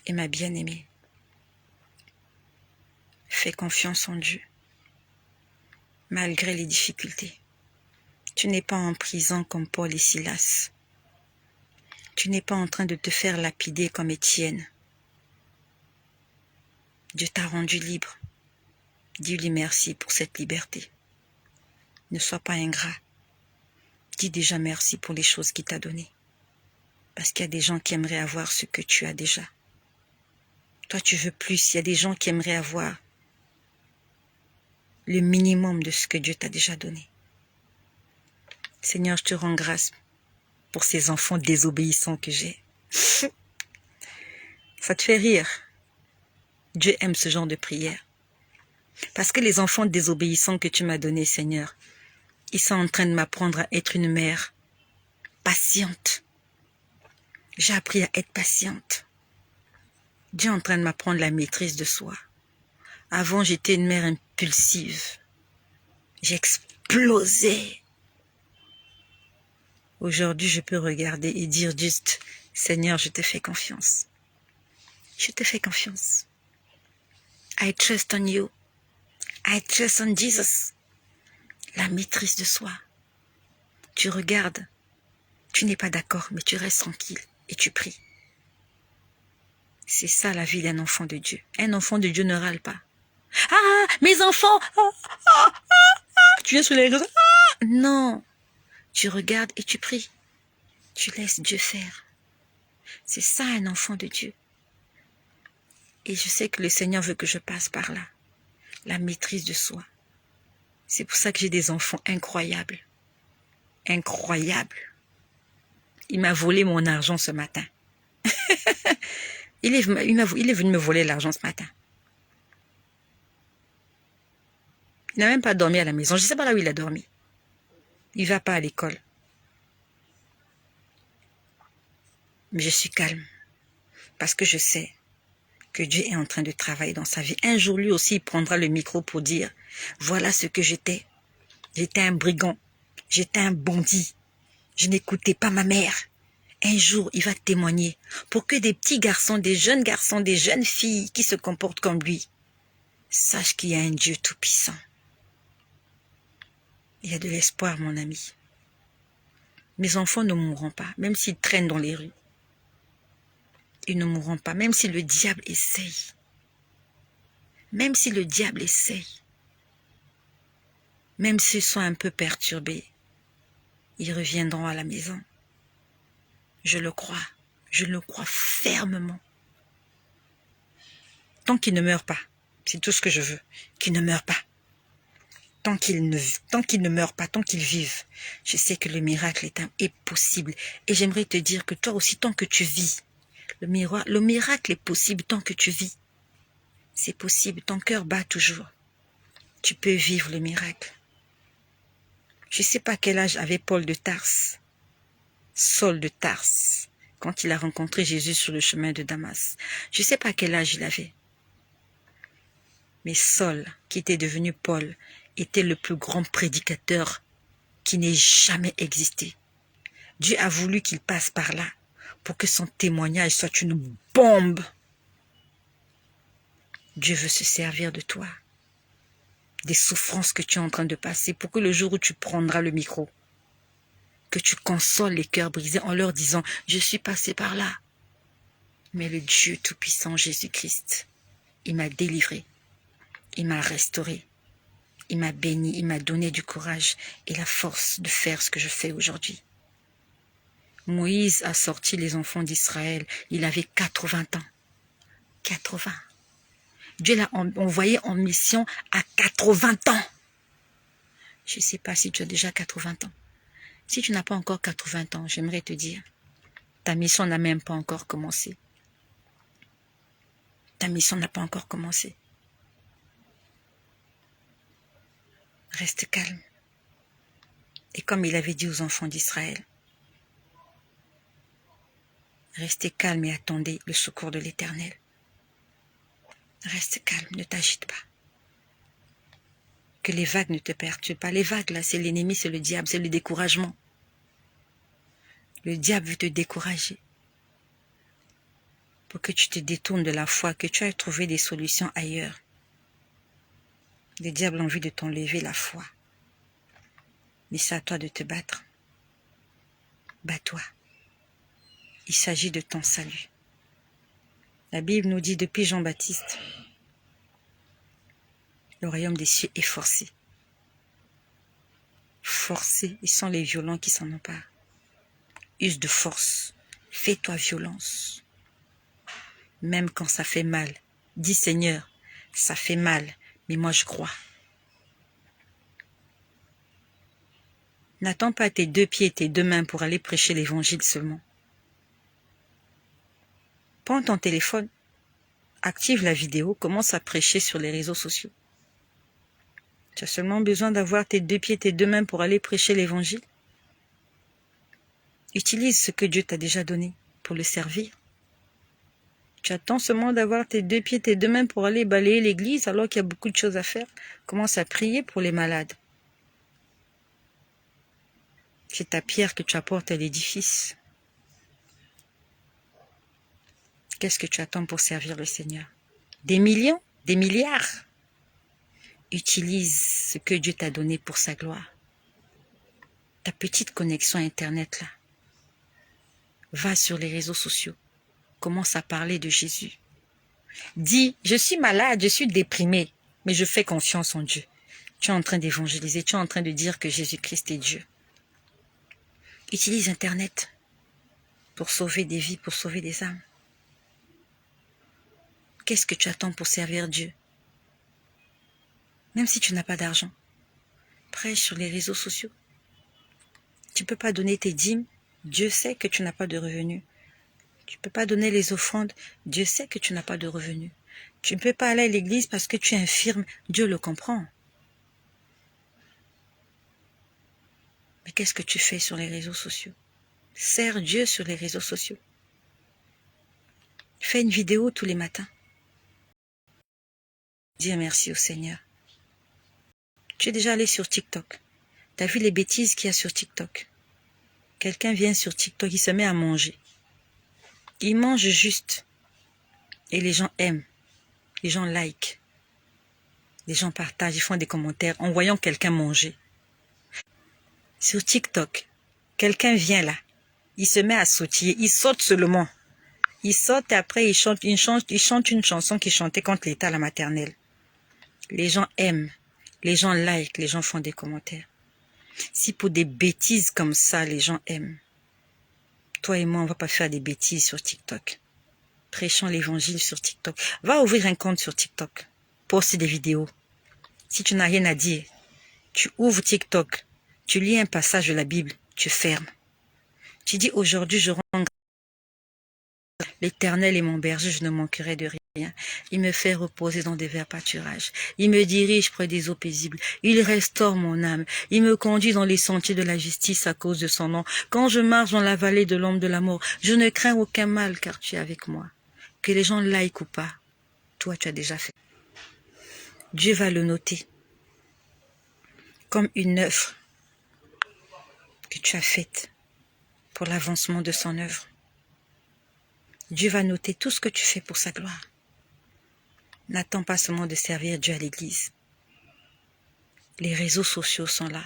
et ma bien-aimée. Fais confiance en Dieu, malgré les difficultés. Tu n'es pas en prison comme Paul et Silas. Tu n'es pas en train de te faire lapider comme Étienne. Dieu t'a rendu libre. Dis-lui merci pour cette liberté. Ne sois pas ingrat. Dis déjà merci pour les choses qu'il t'a données. Parce qu'il y a des gens qui aimeraient avoir ce que tu as déjà. Toi, tu veux plus. Il y a des gens qui aimeraient avoir le minimum de ce que Dieu t'a déjà donné. Seigneur, je te rends grâce pour ces enfants désobéissants que j'ai. Ça te fait rire. Dieu aime ce genre de prière. Parce que les enfants désobéissants que tu m'as donnés, Seigneur, ils sont en train de m'apprendre à être une mère patiente. J'ai appris à être patiente. Dieu est en train de m'apprendre la maîtrise de soi. Avant, j'étais une mère impulsive. J'explosais. Aujourd'hui, je peux regarder et dire juste, Seigneur, je te fais confiance. Je te fais confiance. I trust on you. I trust on Jesus. La maîtrise de soi. Tu regardes, tu n'es pas d'accord, mais tu restes tranquille et tu pries. C'est ça la vie d'un enfant de Dieu. Un enfant de Dieu ne râle pas. Ah, mes enfants! Tu viens sur les réseaux. Non, tu regardes et tu pries. Tu laisses Dieu faire. C'est ça un enfant de Dieu. Et je sais que le Seigneur veut que je passe par là. La maîtrise de soi. C'est pour ça que j'ai des enfants incroyables. Incroyables. Il m'a volé mon argent ce matin. Il est venu me voler l'argent ce matin. Il n'a même pas dormi à la maison. Je ne sais pas là où il a dormi. Il ne va pas à l'école. Mais je suis calme. Parce que je sais que Dieu est en train de travailler dans sa vie. Un jour, lui aussi, il prendra le micro pour dire, voilà ce que j'étais. J'étais un brigand. J'étais un bandit. Je n'écoutais pas ma mère. Un jour, il va témoigner pour que des petits garçons, des jeunes filles qui se comportent comme lui sachent qu'il y a un Dieu tout-puissant. Il y a de l'espoir, mon ami. Mes enfants ne mourront pas, même s'ils traînent dans les rues. Ils ne mourront pas, même si le diable essaye. Même si le diable essaye. Même s'ils sont un peu perturbés, ils reviendront à la maison. Je le crois fermement. Tant qu'ils ne meurent pas, c'est tout ce que je veux, qu'ils ne meurent pas. Tant qu'ils ne meurent pas, tant qu'ils vivent, je sais que le miracle est possible. Et j'aimerais te dire que toi aussi, tant que tu vis, le miracle est possible tant que tu vis. C'est possible, ton cœur bat toujours. Tu peux vivre le miracle. Je ne sais pas quel âge avait Paul de Tarse, Saul de Tarse, quand il a rencontré Jésus sur le chemin de Damas. Je ne sais pas quel âge il avait. Mais Saul, qui était devenu Paul, était le plus grand prédicateur qui n'ait jamais existé. Dieu a voulu qu'il passe par là pour que son témoignage soit une bombe. Dieu veut se servir de toi, des souffrances que tu es en train de passer, pour que le jour où tu prendras le micro, que tu consoles les cœurs brisés en leur disant « Je suis passé par là ». Mais le Dieu Tout-Puissant, Jésus-Christ, il m'a délivré, il m'a restauré, il m'a béni, il m'a donné du courage et la force de faire ce que je fais aujourd'hui. Moïse a sorti les enfants d'Israël, il avait 80 ans. 80. Dieu l'a envoyé en mission à 80 ans. Je ne sais pas si tu as déjà 80 ans. Si tu n'as pas encore 80 ans, j'aimerais te dire, ta mission n'a même pas encore commencé. Ta mission n'a pas encore commencé. Reste calme. Et comme il avait dit aux enfants d'Israël, restez calme et attendez le secours de l'Éternel. Reste calme, ne t'agite pas. Que les vagues ne te perturbent pas. Les vagues, là, c'est l'ennemi, c'est le diable, c'est le découragement. Le diable veut te décourager pour que tu te détournes de la foi, que tu ailles trouver des solutions ailleurs. Le diable a envie de t'enlever la foi. Mais c'est à toi de te battre. Bats-toi. Il s'agit de ton salut. La Bible nous dit depuis Jean-Baptiste, le royaume des cieux est forcé. Forcé, ils sont les violents qui s'en emparent. Use de force, fais-toi violence. Même quand ça fait mal, dis Seigneur, ça fait mal, mais moi je crois. N'attends pas tes 2 pieds et tes 2 mains pour aller prêcher l'évangile seulement. Prends ton téléphone, active la vidéo, commence à prêcher sur les réseaux sociaux. Tu as seulement besoin d'avoir tes 2 pieds et tes 2 mains pour aller prêcher l'évangile. Utilise ce que Dieu t'a déjà donné pour le servir. Tu attends seulement d'avoir tes 2 pieds et tes 2 mains pour aller balayer l'église alors qu'il y a beaucoup de choses à faire. Commence à prier pour les malades. C'est ta pierre que tu apportes à l'édifice. Qu'est-ce que tu attends pour servir le Seigneur? Des millions? Des milliards? Utilise ce que Dieu t'a donné pour sa gloire. Ta petite connexion Internet là. Va sur les réseaux sociaux. Commence à parler de Jésus. Dis, je suis malade, je suis déprimé, mais je fais confiance en Dieu. Tu es en train d'évangéliser, tu es en train de dire que Jésus-Christ est Dieu. Utilise Internet pour sauver des vies, pour sauver des âmes. Qu'est-ce que tu attends pour servir Dieu? Même si tu n'as pas d'argent, prêche sur les réseaux sociaux. Tu ne peux pas donner tes dîmes, Dieu sait que tu n'as pas de revenus. Tu ne peux pas donner les offrandes, Dieu sait que tu n'as pas de revenus. Tu ne peux pas aller à l'église parce que tu es infirme, Dieu le comprend. Mais qu'est-ce que tu fais sur les réseaux sociaux? Sers Dieu sur les réseaux sociaux. Fais une vidéo tous les matins. Dis merci au Seigneur. Tu es déjà allé sur TikTok. Tu as vu les bêtises qu'il y a sur TikTok. Quelqu'un vient sur TikTok, il se met à manger. Il mange juste. Et les gens aiment. Les gens like. Les gens partagent, ils font des commentaires en voyant quelqu'un manger. Sur TikTok, quelqu'un vient là. Il se met à sautiller. Il saute seulement. Il saute et après il chante une chanson qu'il chantait contre l'État à la maternelle. Les gens aiment. Les gens like. Les gens font des commentaires. Si pour des bêtises comme ça, les gens aiment, toi et moi, on ne va pas faire des bêtises sur TikTok. Prêchons l'évangile sur TikTok. Va ouvrir un compte sur TikTok. Poste des vidéos. Si tu n'as rien à dire, tu ouvres TikTok. Tu lis un passage de la Bible. Tu fermes. Tu dis aujourd'hui, je rends grâce. L'Éternel est mon berger, je ne manquerai de rien. Il me fait reposer dans des verts pâturages. Il me dirige près des eaux paisibles. Il restaure mon âme. Il me conduit dans les sentiers de la justice à cause de son nom. Quand je marche dans la vallée de l'ombre de la mort, je ne crains aucun mal car tu es avec moi. Que les gens like ou pas, toi tu as déjà fait. Dieu va le noter comme une œuvre que tu as faite pour l'avancement de son œuvre. Dieu va noter tout ce que tu fais pour sa gloire. N'attends pas seulement de servir Dieu à l'église. Les réseaux sociaux sont là.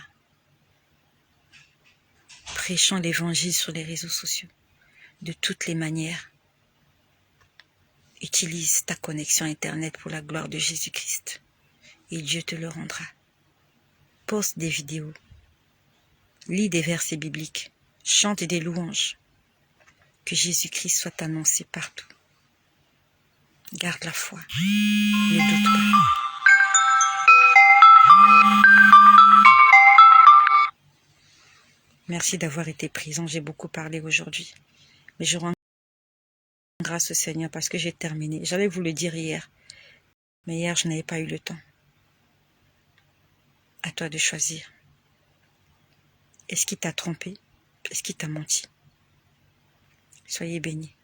Prêchons l'évangile sur les réseaux sociaux. De toutes les manières. Utilise ta connexion Internet pour la gloire de Jésus-Christ. Et Dieu te le rendra. Poste des vidéos. Lis des versets bibliques. Chante des louanges. Que Jésus-Christ soit annoncé partout. Garde la foi. Ne doute pas. Merci d'avoir été présent. J'ai beaucoup parlé aujourd'hui. Mais je rends grâce au Seigneur parce que j'ai terminé. J'allais vous le dire hier. Mais hier, je n'avais pas eu le temps. À toi de choisir. Est-ce qu'il t'a trompé? Est-ce qu'il t'a menti? Soyez bénis.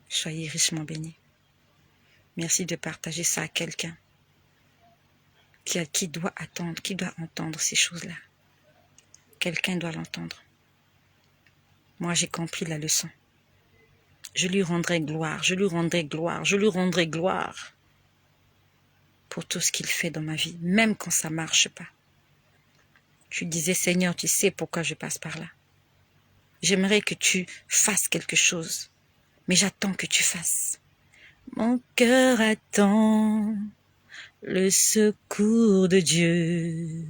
Soyez richement bénis. Merci de partager ça à quelqu'un qui doit attendre, qui doit entendre ces choses-là. Quelqu'un doit l'entendre. Moi, j'ai compris la leçon. Je lui rendrai gloire, je lui rendrai gloire, je lui rendrai gloire pour tout ce qu'il fait dans ma vie, même quand ça ne marche pas. Je disais, Seigneur, tu sais pourquoi je passe par là. J'aimerais que tu fasses quelque chose, mais j'attends que tu fasses. Mon cœur attend le secours de Dieu.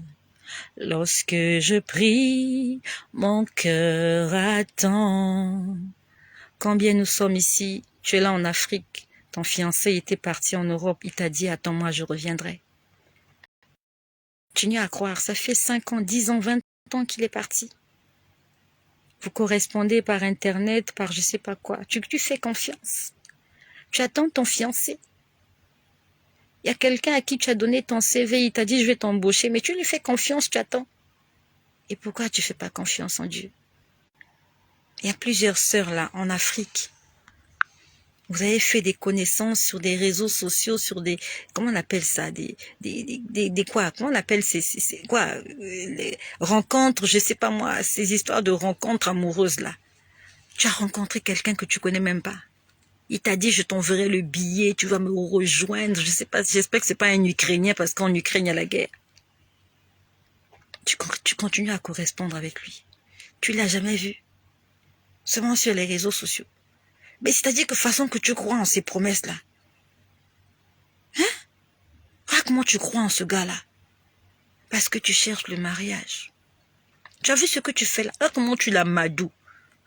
Lorsque je prie, mon cœur attend. Combien nous sommes ici, tu es là en Afrique, ton fiancé était parti en Europe, il t'a dit, attends-moi, je reviendrai. Tu n'y as à croire, ça fait 5 ans, 10 ans, 20 ans qu'il est parti. Vous correspondez par Internet, par je sais pas quoi. Tu fais confiance. Tu attends ton fiancé. Il y a quelqu'un à qui tu as donné ton CV, il t'a dit je vais t'embaucher, mais tu lui fais confiance, tu attends. Et pourquoi tu ne fais pas confiance en Dieu? Il y a plusieurs sœurs là, en Afrique. Vous avez fait des connaissances sur des réseaux sociaux, sur des, comment on appelle ça, des quoi, comment on appelle les rencontres, je sais pas moi, ces histoires de rencontres amoureuses là. Tu as rencontré quelqu'un que tu connais même pas. Il t'a dit, je t'enverrai le billet, tu vas me rejoindre. Je sais pas, j'espère que c'est pas un Ukrainien parce qu'en Ukraine, il y a la guerre. Tu continues à correspondre avec lui. Tu l'as jamais vu. Seulement sur les réseaux sociaux. Mais c'est-à-dire que façon que tu crois en ces promesses-là. Hein? Ah, comment tu crois en ce gars-là? Parce que tu cherches le mariage. Tu as vu ce que tu fais là? Ah, comment tu l'as madou?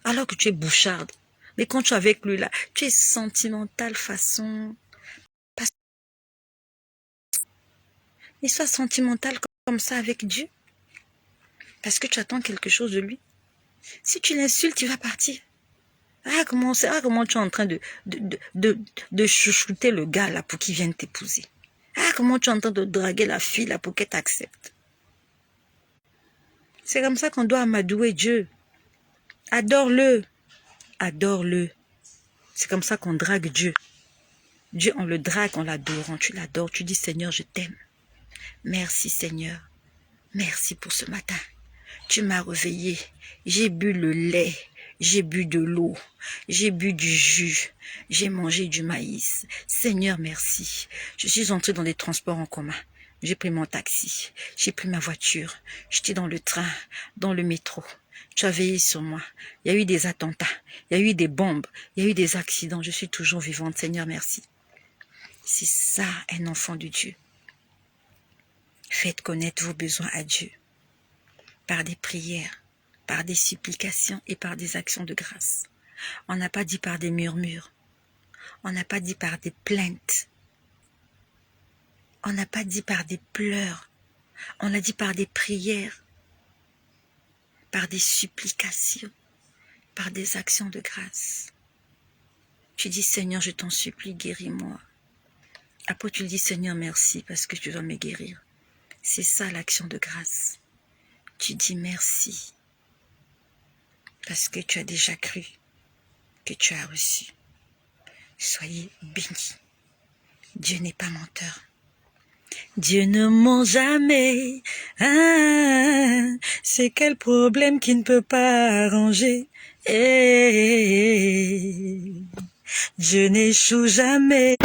Alors que tu es boucharde. Mais quand tu es avec lui là, tu es sentimentale façon... Mais sois sentimentale comme ça avec Dieu. Parce que tu attends quelque chose de lui. Si tu l'insultes, il va partir. Comment tu es en train de chouchouter le gars là pour qu'il vienne t'épouser. Comment tu es en train de draguer la fille là pour qu'elle t'accepte. C'est comme ça qu'on doit amadouer Dieu. Adore-le. Adore-le. C'est comme ça qu'on drague Dieu. Dieu, on le drague en l'adorant. Tu l'adores. Tu dis, Seigneur, je t'aime. Merci, Seigneur. Merci pour ce matin. Tu m'as réveillé. J'ai bu le lait. J'ai bu de l'eau. J'ai bu du jus. J'ai mangé du maïs. Seigneur, merci. Je suis entrée dans les transports en commun. J'ai pris mon taxi. J'ai pris ma voiture. J'étais dans le train, dans le métro. Tu as veillé sur moi. Il y a eu des attentats. Il y a eu des bombes. Il y a eu des accidents. Je suis toujours vivante. Seigneur, merci. C'est ça, un enfant de Dieu. Faites connaître vos besoins à Dieu. Par des prières, par des supplications et par des actions de grâce. On n'a pas dit par des murmures. On n'a pas dit par des plaintes. On n'a pas dit par des pleurs. On a dit par des prières, par des supplications, par des actions de grâce. Tu dis, Seigneur, je t'en supplie, guéris-moi. Après, tu dis, Seigneur, merci parce que tu vas me guérir. C'est ça l'action de grâce. Tu dis merci parce que tu as déjà cru que tu as reçu. Soyez bénis. Dieu n'est pas menteur. Dieu ne ment jamais. C'est quel problème qu'il ne peut pas arranger. Dieu n'échoue jamais.